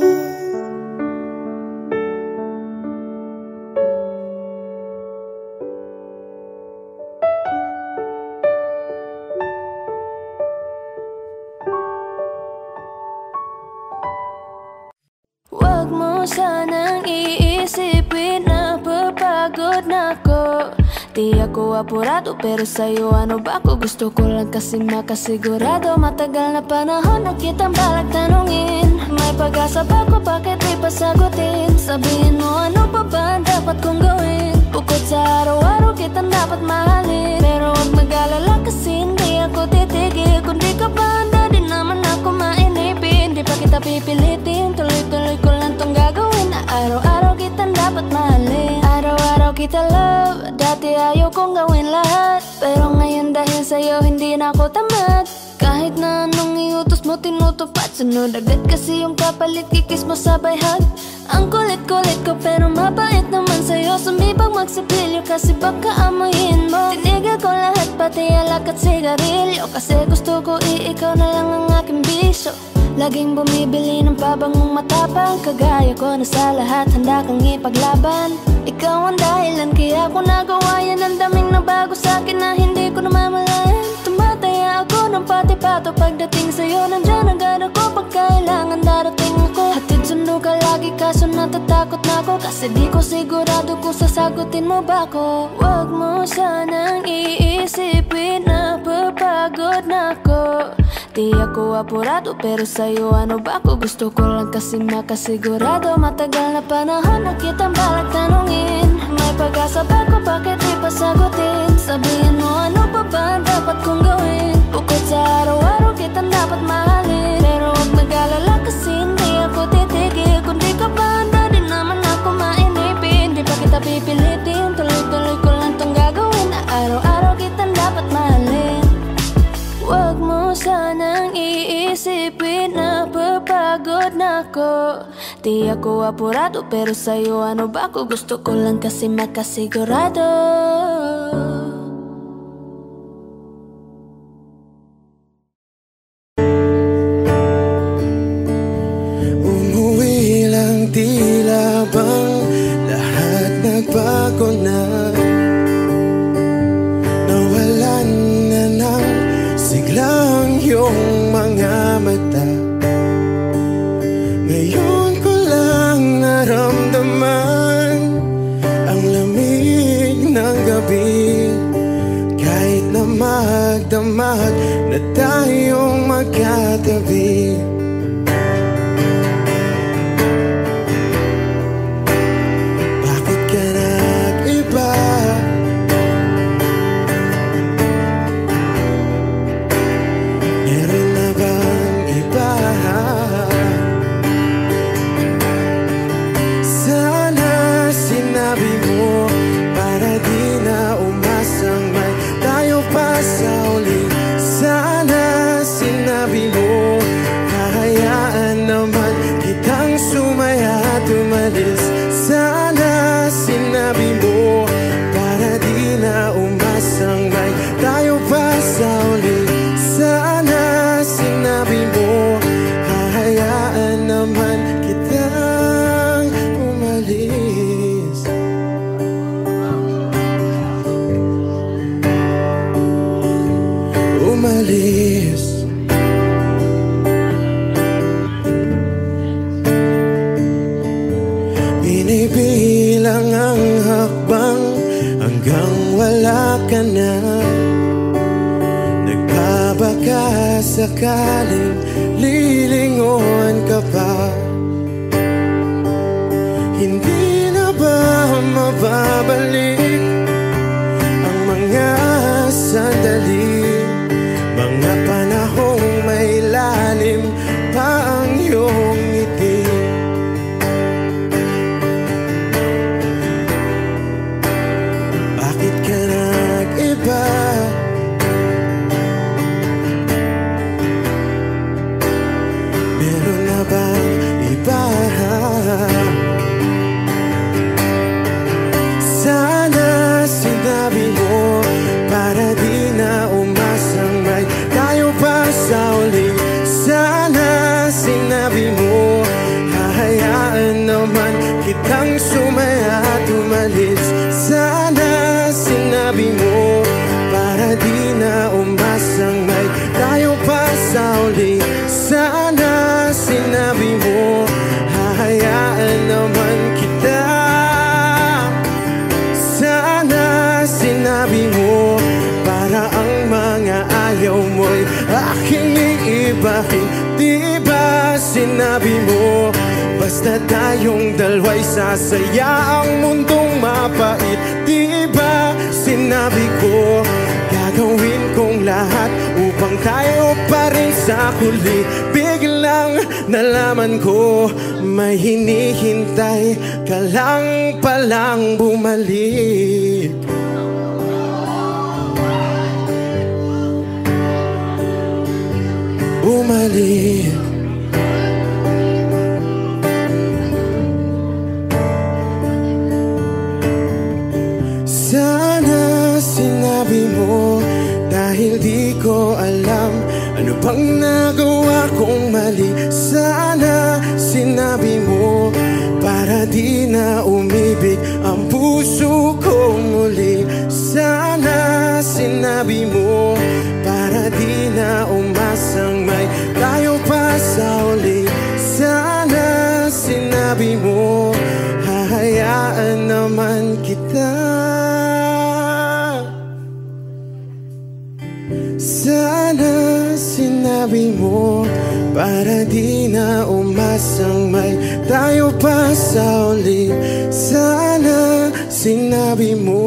Huwag mo sanang iisipin na papagod na ako. Di ako apurado pero sa'yo ano ba ako? Gusto ko lang kasi makasigurado. Matagal na panahon na kitang balak tanungin. May pag-asa ba ko? Bakit di pa sagutin? Sabihin mo ano pa ba ang dapat kong gawin? Bukod sa araw-araw kitang dapat mahalin. Pero huwag mag-alala kasi hindi ako titigil. Kung di ka ba handa di naman ako mainipin. Di pa kita pipilitin, tuloy-tuloy ko lang tong gagawin. Na araw-araw kitang dapat mahalin. Araw-araw kita love. Dati ayaw kong gawin lahat, pero ngayon dahil sa'yo hindi na ako tamad. Kahit na anong iutos mo tinutupad, sunod agad kasi yung kapalit, kikis mo sabay hug. Ang kulit-kulit ko pero mabait naman sa'yo. Sumibag magsipilyo kasi baka amoyin mo. Tinigil ko lahat pati alak at sigarilyo, kasi gusto ko ikaw na lang ang aking bisyo. Laging bumibili ng pabangong matapang, kagaya ko na sa lahat handa kang ipaglaban. Ikaw ang dahilan kaya ako nagawa yan. Ang daming nabago sa'kin na hindi ko namamalayan. Tumataya ako ng pati-pato pagdating sa'yo. Nandyan agad ako pag kailangan darating ako. Hatid sundo ka lagi kaso natatakot na ako, kasi di ko sigurado kung sasagutin mo ba ako. Huwag mo sanang iisipin na papagod na ako. Di ako apurado pero sa'yo ano ba ako? Gusto ko lang kasi makasigurado. Matagal na panahon na kitang balak tanungin. May pag-asa ba ko? Bakit di pa sagutin? Sabihin mo ano kitang dapat mahalin. Pero huwag mag-alala kasi hindi ako titigil. Kung di ka ba handa, di naman ako mainipin. Di pa kita pipilitin, tuloy-tuloy ko lang tong gagawin. Na araw-araw kitang dapat mahalin. Huwag mo sanang iisipin na papagod na ako. Di ako apurado pero sa'yo ano ba ako? Gusto ko lang kasi makasigurado. Umuwi lang tila bang lahat nagbago na. Nawalan na ng siglang iyong mga mata. Ngayon ko lang naramdaman ang lamig ng gabi. Kahit na magdamag na tayong magkatabi. Bakit ka nag-iba? Meron na bang iba? Sana sinabi mo para di na umasang may tayo pa sa uli. Sana sinabi mo kahayaan naman kitang sumaya at umalis. Sana sinabi mo para di na umasang may tayo pa sa uli. Sana sinabi mo hahayaan naman kitang umalis. Umalis. Binibilang ang hakbang hanggang wala ka na. Nagbabaka sakaling lilingon ka pa. Hindi na ba mababalik ang mga sandali, mga panahong may lalim pa ang iyong ngiti? Bakit ka nag-iba? Meron na bang iba? Sana sinabi mo para di na umasang may tayo pa sa uli. Sana sinabi mo hahayaan naman kitang sumaya at umalis. Sana sinabi mo para di na umasang may tayo pa sa uli. Sana sinabi mo hahayaan naman kita. Sana sinabi mo para ang mga ayaw mo'y aking iibahin. Di ba sinabi mo basta tayong dalawa'y sasaya ang mundong mapait? Di ba sinabi ko gagawin kong lahat upang tayo pa rin sa huli? Biglang nalaman ko may hinihintay ka lang palang bumalik. Bumalik. Sana sinabi mo dahil di ko alam ano bang nagawa kong mali. Sana sinabi mo para di na umibig ang puso ko muli. Sana sinabi mo para di na umasang may tayo pa sa uli. Sana sinabi mo hahayaan naman kita. Sana sinabi mo para di na umasang may tayo pa sa uli. Sana sinabi mo.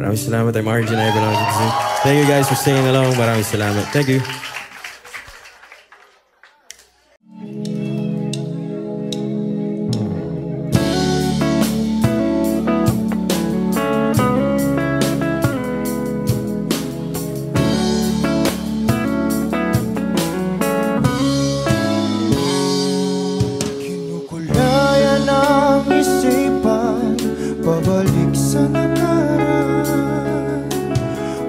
Maraming salamat. I'm Arjun. Thank you guys for singing along. Maraming salamat. Thank you. Pabalik sa nakaraan,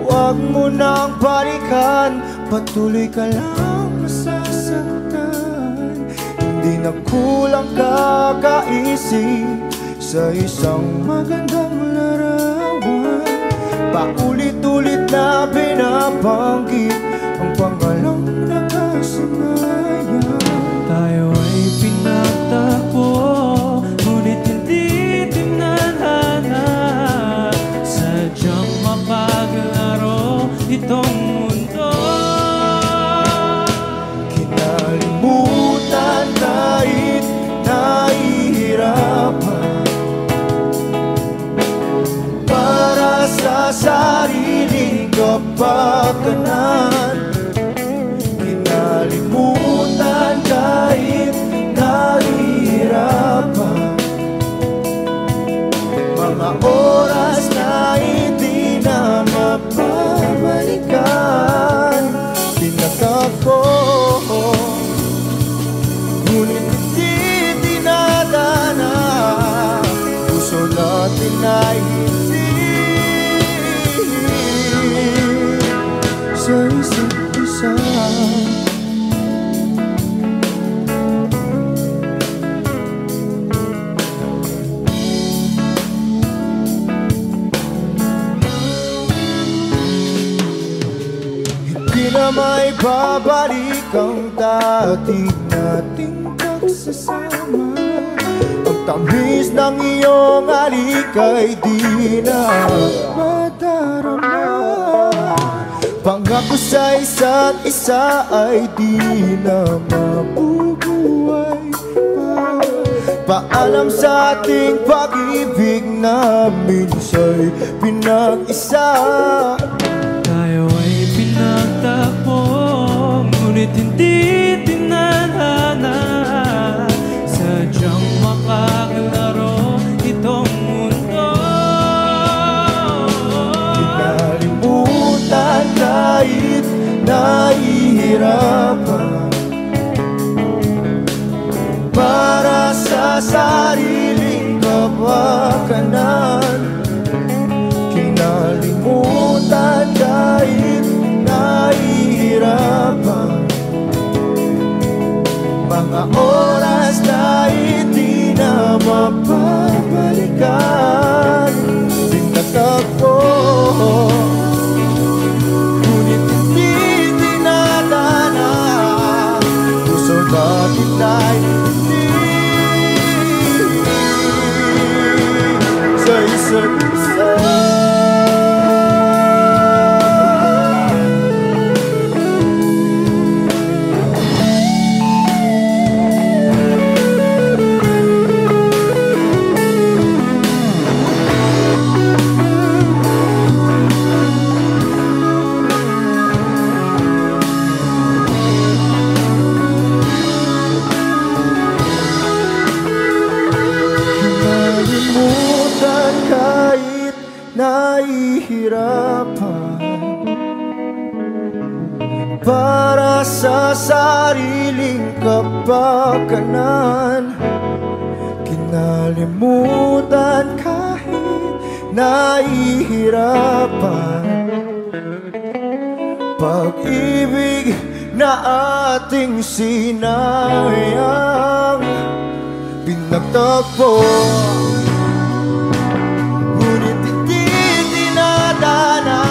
huwag mo nang balikan, patuloy ka lang masasaktan. Hindi na kulang kakaisip sa isang magandang larawan. Paulit-ulit na binabanggit ang pangalang nakasanayan. Tayo ay pinagtagpo, ngunit hindi sadyang mapaglaro itong mundo. Kinalimutan kahit nahihirapan, para sa sariling kapakanan. Kinalimutan kahit nahihirapan, mga oras na hindi na mapabalikan. Tinatag ko, ngunit hindi dinadana. Puso natin ay hindi sa isa't isa. Na may babalik ang dati nating pagsasama. Ang tamis ng iyong halik ay di na madarama. Pangako sa isa't isa ay di na mabubuhay pa. Paalam sa ating pag-ibig na minsa'y pinag-isa. Tayo ay pinagtagpo, ngunit hindi tinadhana. Sadyang makakalaro itong mundo. Kinalimutan kahit nahihirapan, para sa sariling kapakanan. Kinalimutan kahit nahihirapan, mga oras na hindi na mapabalikan. Tinatagpo, ngunit hindi dinadana. Puso natin ay hindi sa isa't isa. Para sa sariling kapakanan. Kinalimutan kahit nahihirapan, pag-ibig na ating sinayang. Pinagtagpo, ngunit hindi dinadana.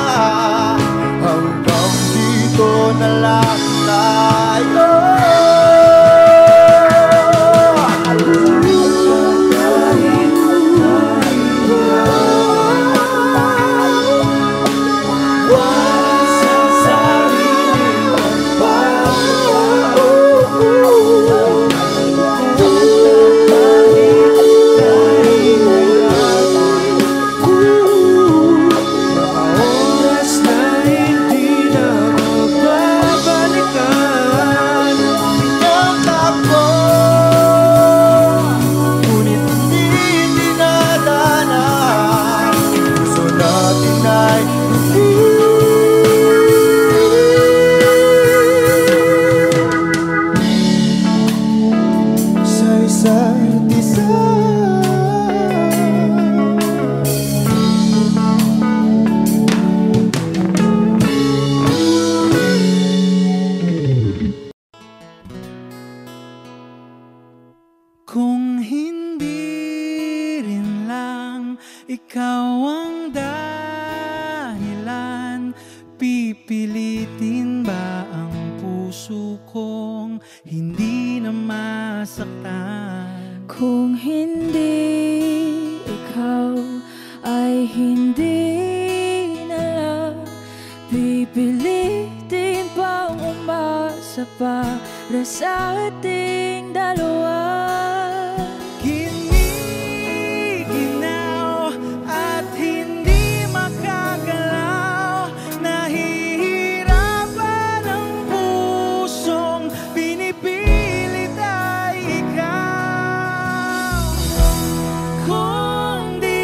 Hanggang dito na lang tayo. na sa ating dalawa. Giniginaw at hindi makagalaw, nahihirapan ang pusong pinipilit ay ikaw. Kung di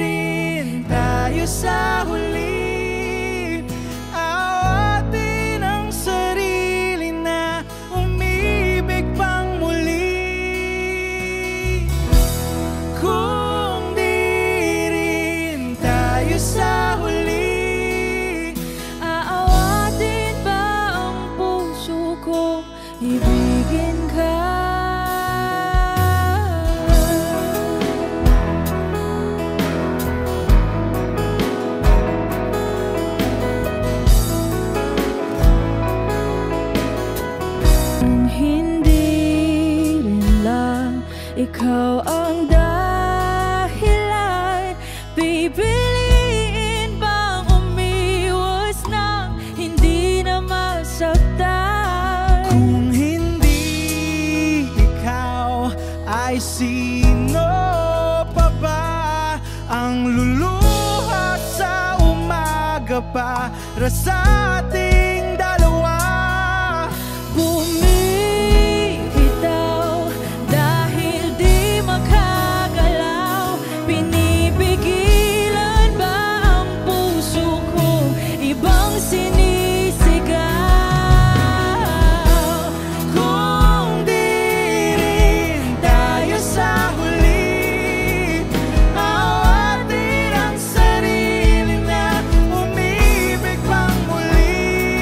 rin tayo sa huli, awatin ang sarili na umibig pang muli. Kung di rin tayo sa huli, Aawatin ba ang puso ko, ibigin ka? Kung hindi rin lang ikaw ang dahilan, pipiliin bang umiwas nang hindi na masaktan? kung hindi ikaw, ay sino pa ba ang luluha sa umaga para sa ating dalawa? Bumibitaw dahil di makagalaw, pinipigilan ba ang puso ko, ibang sinisigaw? Kung di rin tayo sa huli, awatin ang sarili na umibig pang muli.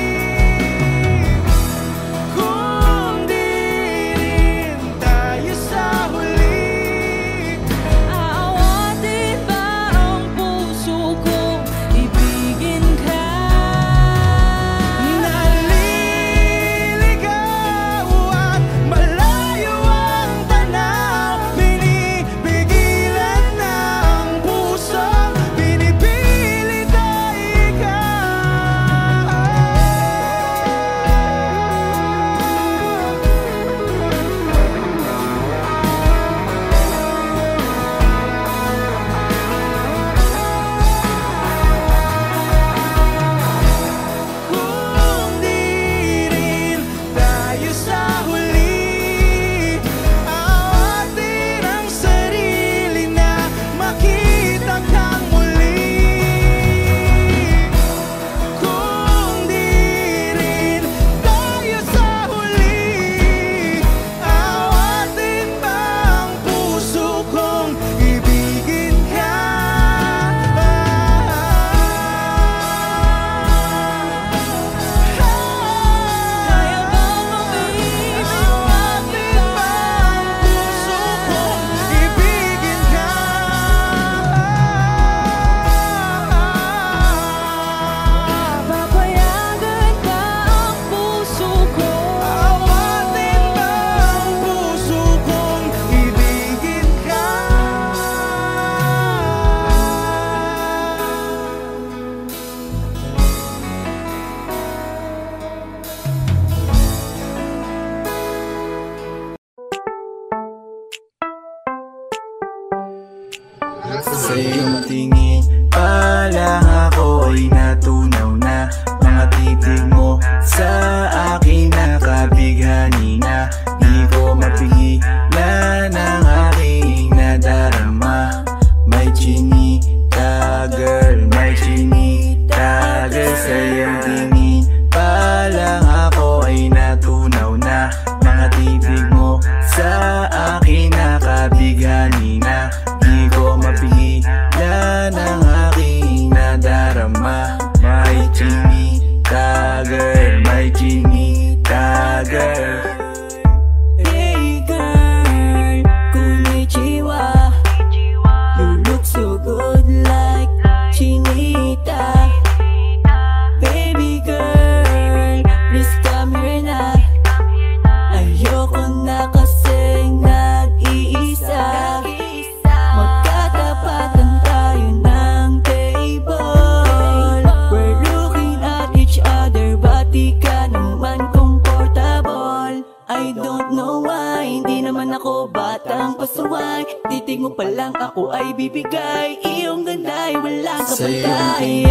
ako batang pasaway. Titig mo pa lang ako ay bibigay. Iyong ganda ay walang kapantay.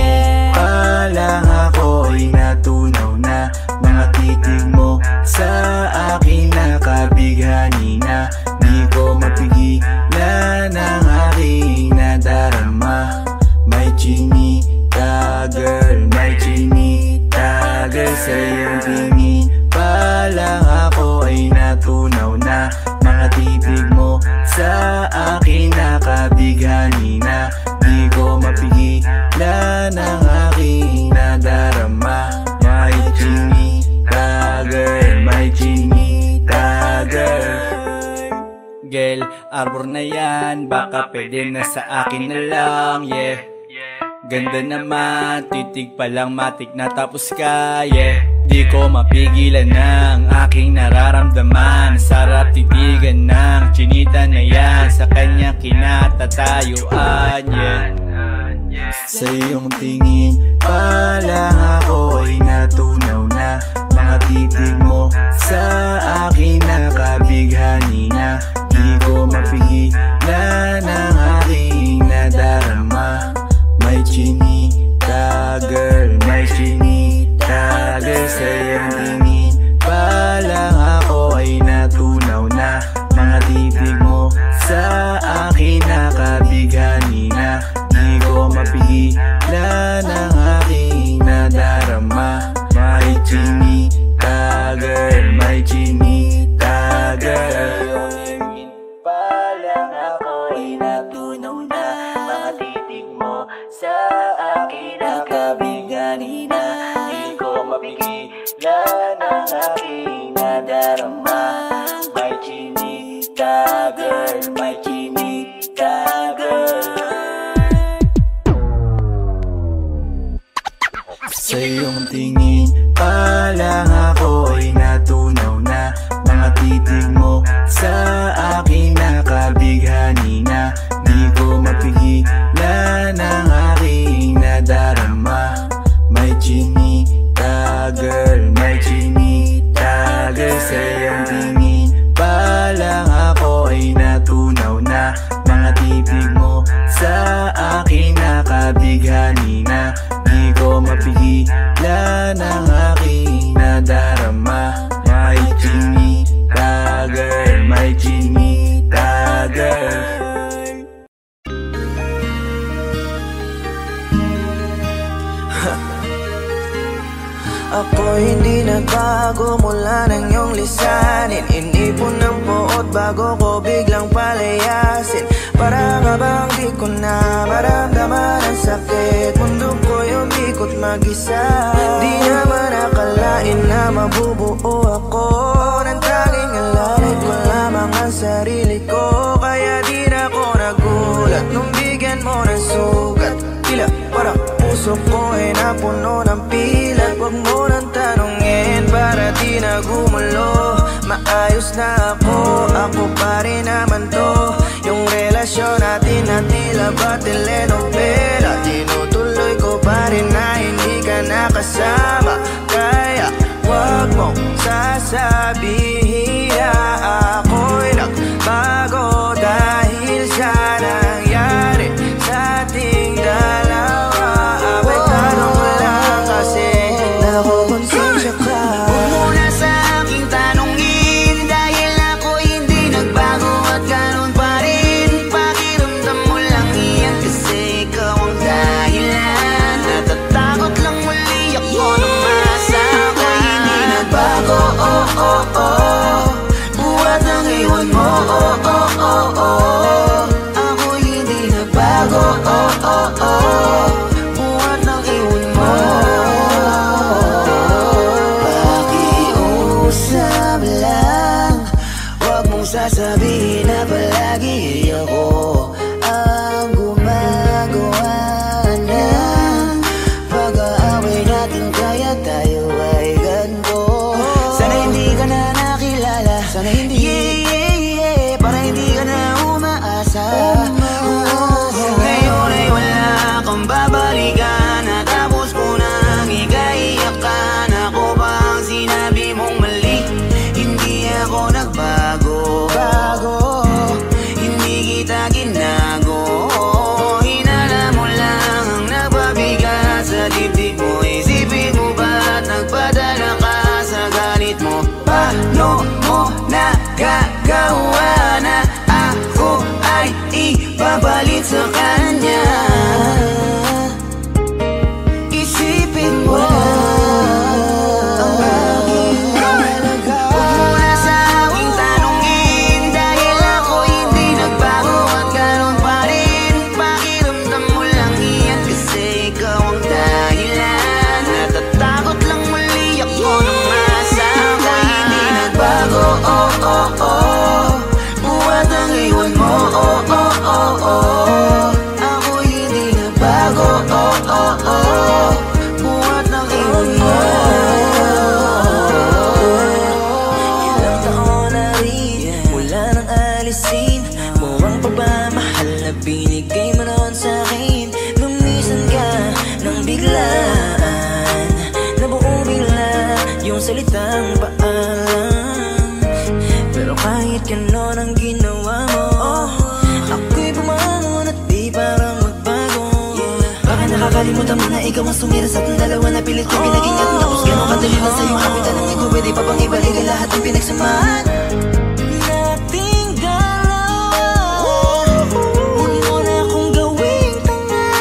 Palang ako'y natunaw na. Mga titig mo sa akin nakabighani na. Di ko mapigilan ang aking nadarama. May chinita girl, may chinita girl. Sa iyong tingin palang ako ay natunaw na. Mga titig mo sa akin nakabighani na. Di ko mapigilan ang aking nadarama. May chinita girl, may chinita girl. Girl, arbor na yan, baka pwede na sa akin na lang, yeah. Ganda naman, titig pa lang matik na tapos ka, yeah. Di ko mapigilan ng aking nararamdaman. Sarap titigan ng chinita na yan, sa kanya kinatatayuan, yeah. Sa iyong tingin palang ako ay natunaw na. Mga titig mo sa akin nakabighani na. Di ko mapigilan ang aking nadarama. May chinita girl, may chinita girl. Sa iyong tingin palang ako ay natunaw na. Mga titig mo sa akin nakabighani na. Di ko mapigilan ang aking nadarama. May chinita girl, may chinita girl. Palang ako ay natunaw na. Mga titig mo sa akin nakabighani na. Di ko mapigilan ang aking nadarama. May chinita girl, may chinita girl. Sa iyong tingin palang ako ay natunaw na. Mga titig mo sa akin nakabighani na. Di ko mapigilan ang aking nadarama. May chinita girl, may chinita girl. Sa iyong tingin palang ako ay natunaw na. Mga titig mo sa akin nakabighani na. Di ko mapigilan ang aking nadarama. May chinita girl, may chinita girl. Ako hindi nagbago mula ng iyong lisanin. Inipon ng buot bago ko biglang palayasin. Para ka bang di ko na maramdaman ang sakit. Mundo ko'y umikot mag-isa. Di naman akalain na mabubuo ako ng tanging alalay ko lamang ang sarili ko. Kaya di na ako nagulat nung bigyan mo ng sugat. Tila para puso ko ay napuno ng pilat. Huwag mo nang tanungin para di na gumulo. Maayos na ako pa rin naman to. Yung relasyon natin na tila ba telenovela. Tinutuloy ko pa rin na hindi ka nakasama. Kaya huwag mong sasabihin na ako'y nagbago dahil sa nangyari sa ating dalawa. Abay tanong ko lang kasi nakukonsensya ka. Huwag mo na sa aking tanongin dahil ako'y hindi nagbago at ganun pa rin. Pakiramdam mo lang iyan kasi ikaw ang dahilan. Natatakot lang muli ako nung masa ako'y hindi nagbago. Buhat ang iwan mo. Ako'y hindi nagbago. Buhat ang iwan mo. Pakiusap lang, huwag mong sasabihin na palagi ako ang gumagawa ng pag-aaway natin. Kaya tayo ay ganito. Sana hindi ka na nakilala. Sana hindi para hindi ka na umaasa. Ngayon ay wala kang babalikan. Natapos ko nang ikaiyakan. Ako ba ang sinabi mong mali? Hindi ako nagbago. Bakit ganon ang ginawa mo? Ako'y bumangon at di parang magbago. Baka nakakalimutan mo na ikaw ang sumira sa ating dalawa na pilit ko pinag-ingat. Tapos ganon kadali lang sa'yo kapitan ng ikaw. Pwede pa bang ibalik ang lahat ng pinagsamahan nating dalawa? Huwag mo na akong gawing tanga.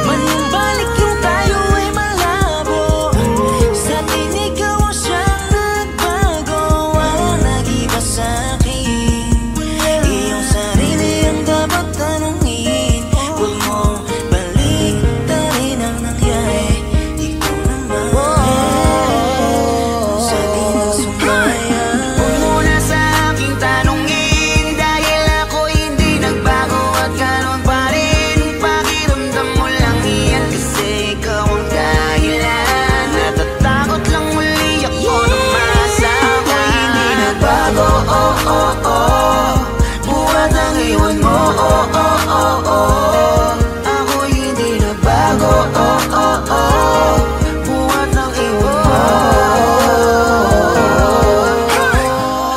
Manumbalik yung tayo ay malabo. Sa atin ikaw ang siyang nagbago. Walang nag-iba sa'kin. Iyong sarili ang dapat tanungin. Huwag mo balik tarin ang nangyari. Ikaw naman sa atin ang sumaya. Huwag mo na sa aking tanungin, dahil ako hindi nagbago at ganon pa rin. Pakiramdam mo lang iyan kasi ikaw ang dahilan. Natatakot lang muli ako na masama. Ako'y hindi nagbago, oh oh oh. Buhat ang iwan mo, oh oh oh oh. Ako'y hindi nagbago, oh oh oh. Buhat ang iwan mo.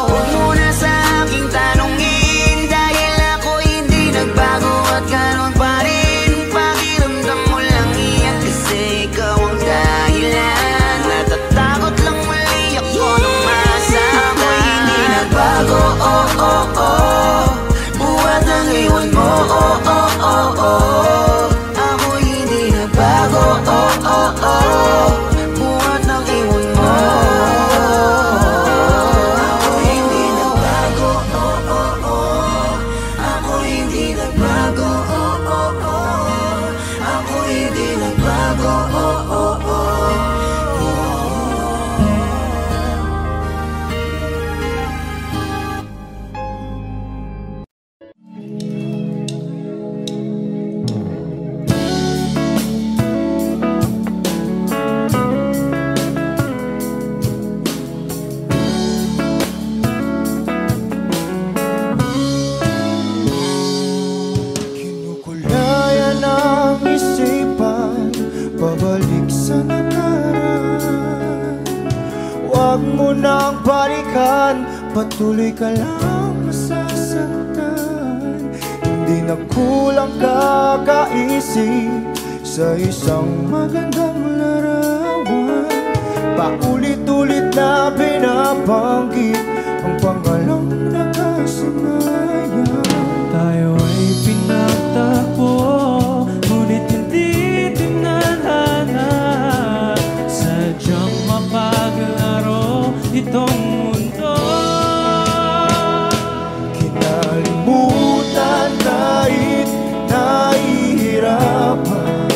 Huwag mo na sa aking tanungin, dahil ako hindi nagbago at ganon pa rin. Pakiramdam mo lang iyan kasi ikaw ang dahilan. Natatakot lang muli ako na masama. Ako'y hindi nagbago, oh oh oh. Buhat ang iwan mo, oh oh oh oh. Ako'y hindi nagbago, oh oh oh. Buhat ang iwan mo. Ako'y hindi nagbago, oh oh oh. Ako'y hindi nagbago, oh oh oh. Ako'y hindi nagbago, oh oh oh. Kinukulayan ang isipan, pabalik sa nakaraan. Huwag mo nang balikan, patuloy ka lang masasaktan. Hindi na kulang kakaisip sa isang magandang larawan. Paulit-ulit na binabanggit ang pangalang nakasanayan. Tayo ay pinagtagpo, ngunit hindi tinadhana. Sadyang mapaglaro itong mundo. Kinalimutan kahit nahihirapan,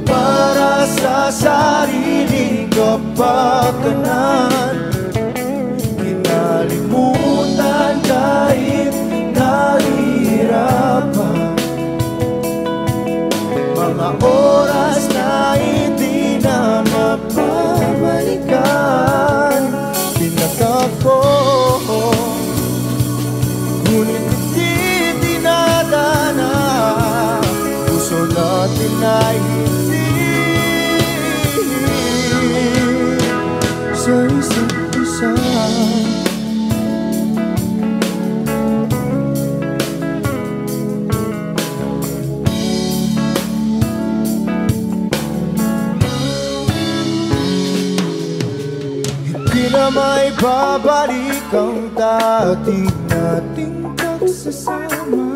para sa sariling kapakanan. Kinalimutan kahit nahihirapan, mga oras na hindi na mapabalikan. Pinagtagpo, ngunit hindi dinadana. Puso natin ay hindi sa isa't isa. Hindi na may babalik ang dati nating pagsasama.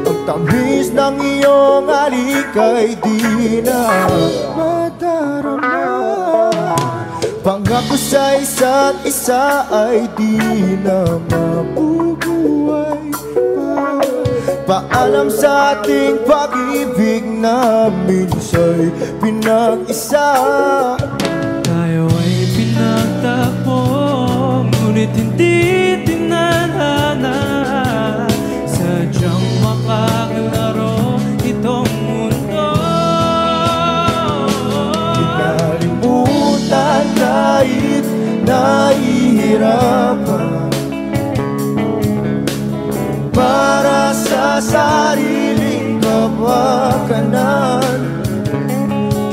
Ang tamis ng iyong halik ay di na madarama. Pangako sa isa't isa ay di na mabubuhay pa. Paalam sa ating pag-ibig na minsa'y pinag-isa. Tayo ay pinagtagpo, ngunit hindi tinadhana. Sadyang makakalaro itong mundo. Kinalimutan kahit nahihirapan, para sa sariling kapakanan.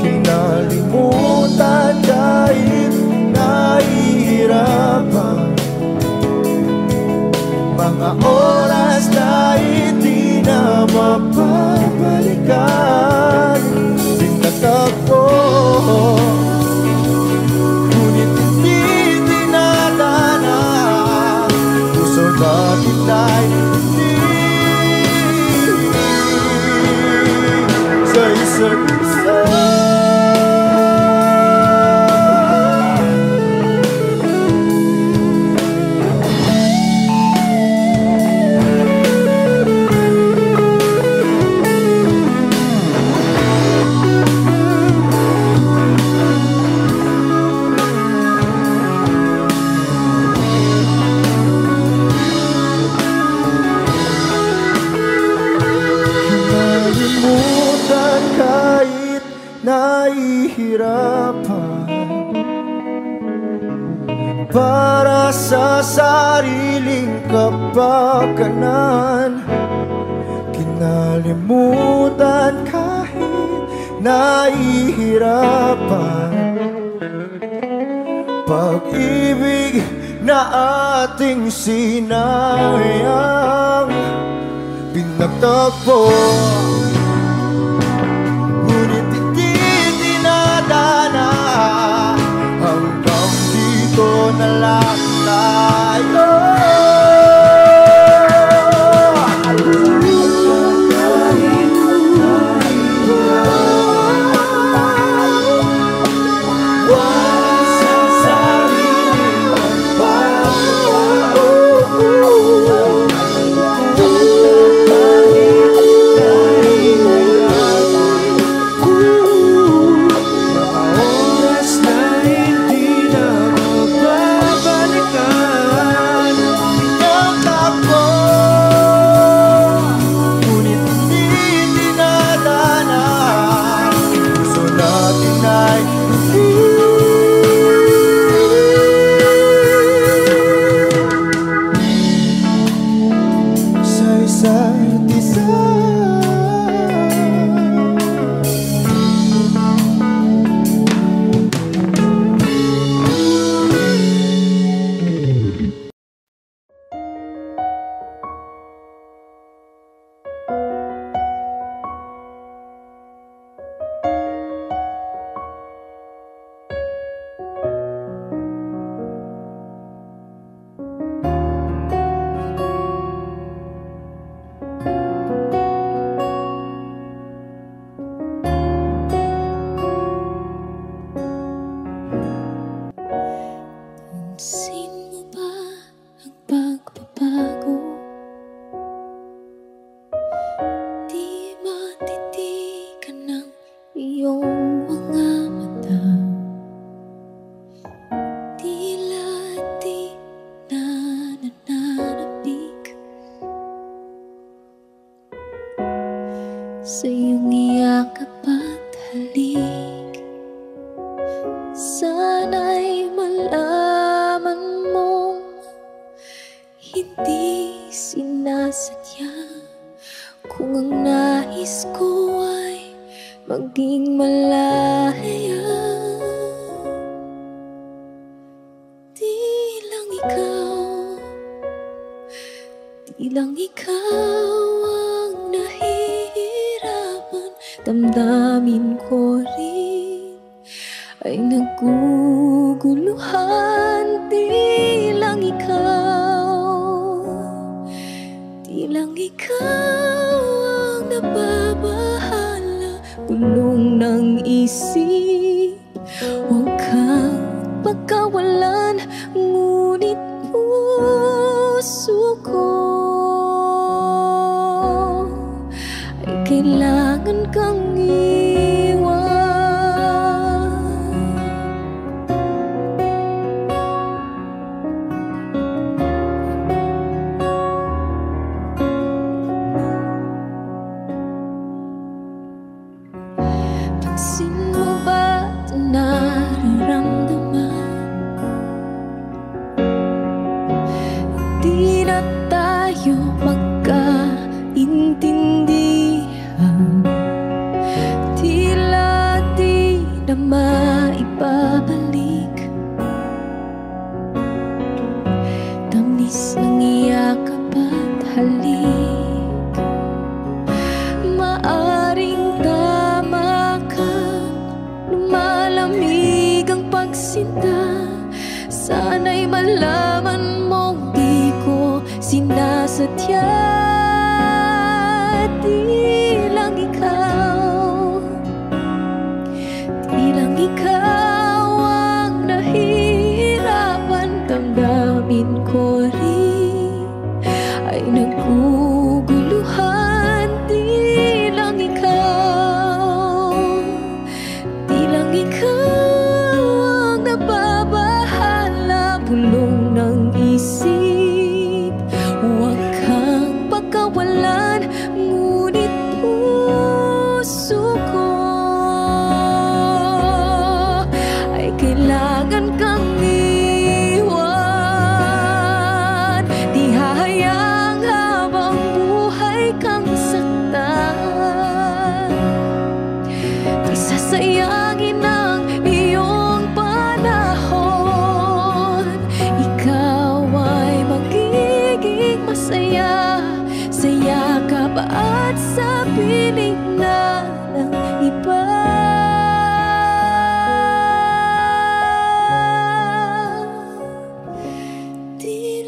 Kinalimutan kahit nahihirapan, Mga oras na hindi na mapabalikan. Pinagtagpo, ngunit hindi dinadana. Puso natin ay hindi sa isa't isa. Para sa sariling kapakanan, kinalimutan kahit nahihirapan. Pag-ibig na ating sinayang, pinagtagpo, ngunit hindi dinadana. Hanggang dito na lang tayo. Sa iyong iyakap at halik, sana'y malaman mong hindi sinasadya. Kung ang nais ko ay maging malaya, di lang ikaw ang nahihirapan. Damdamin ko rin ay naguguluhan. Di lang ikaw ang nababahala. Bulong ng isip, huwag kang pagkawalan. Ngunit puso ko ay kailangan kang iwan. Pansin mo ba ito nararamdaman? Hindi na tayo magkaintindihan. Di malaman mong di ko sinasadya. Di lang ikaw ang nahihirapan. Damdamin ko rin ay naguguluhan. Di lang ikaw ang nababahala. Bulong ng isip, huwag kang pagkawalan. Ngunit puso ko ay kailangan kang iwan. Di hahayang habang buhay kang saktan. Di sasayangin ang iyong panahon. Ikaw ay magiging masaya sa yakap at sa piling na ng iba. Di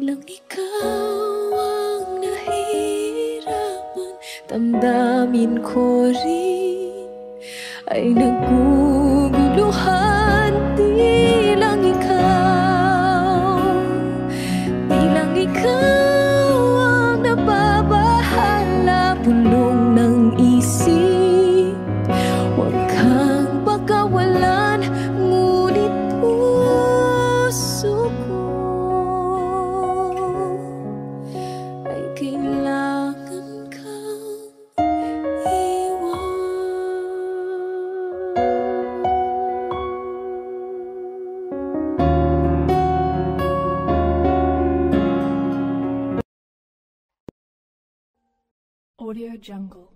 lang ikaw ang nahihirapan. Damdamin ko rin ay naguguluhan. Di lang ikaw ang nababahala. Bulong ng isip, huwag kang pagkawalan. Ngunit puso ko ay kailangan kang iwan. Audio Jungle.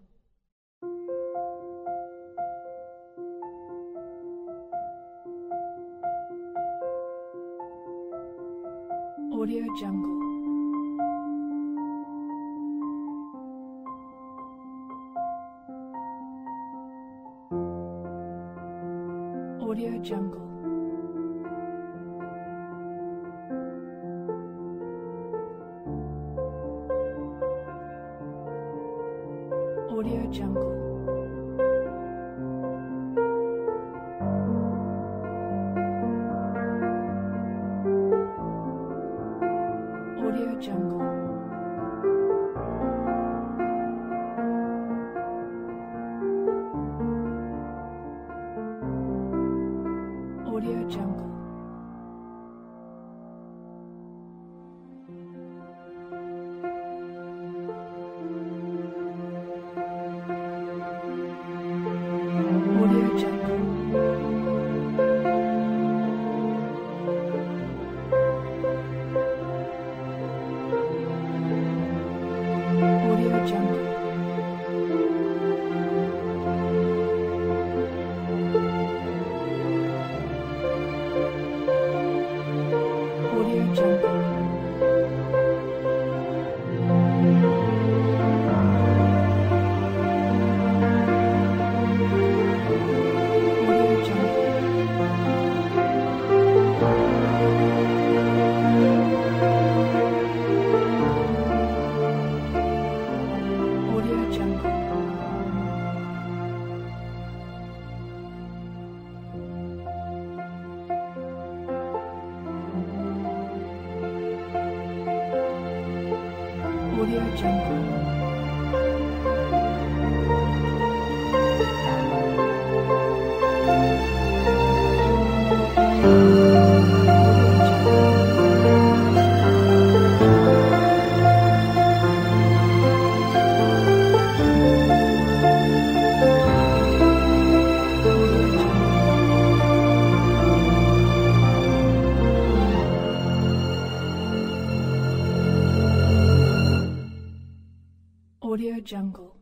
Audio Jungle. Audio Jungle. Audio Jungle. Audio Jungle. Audio Jungle. Audio Jungle. Audio Jungle. Audio Jungle. Audio Jungle. Audio Jungle. Audio Jungle.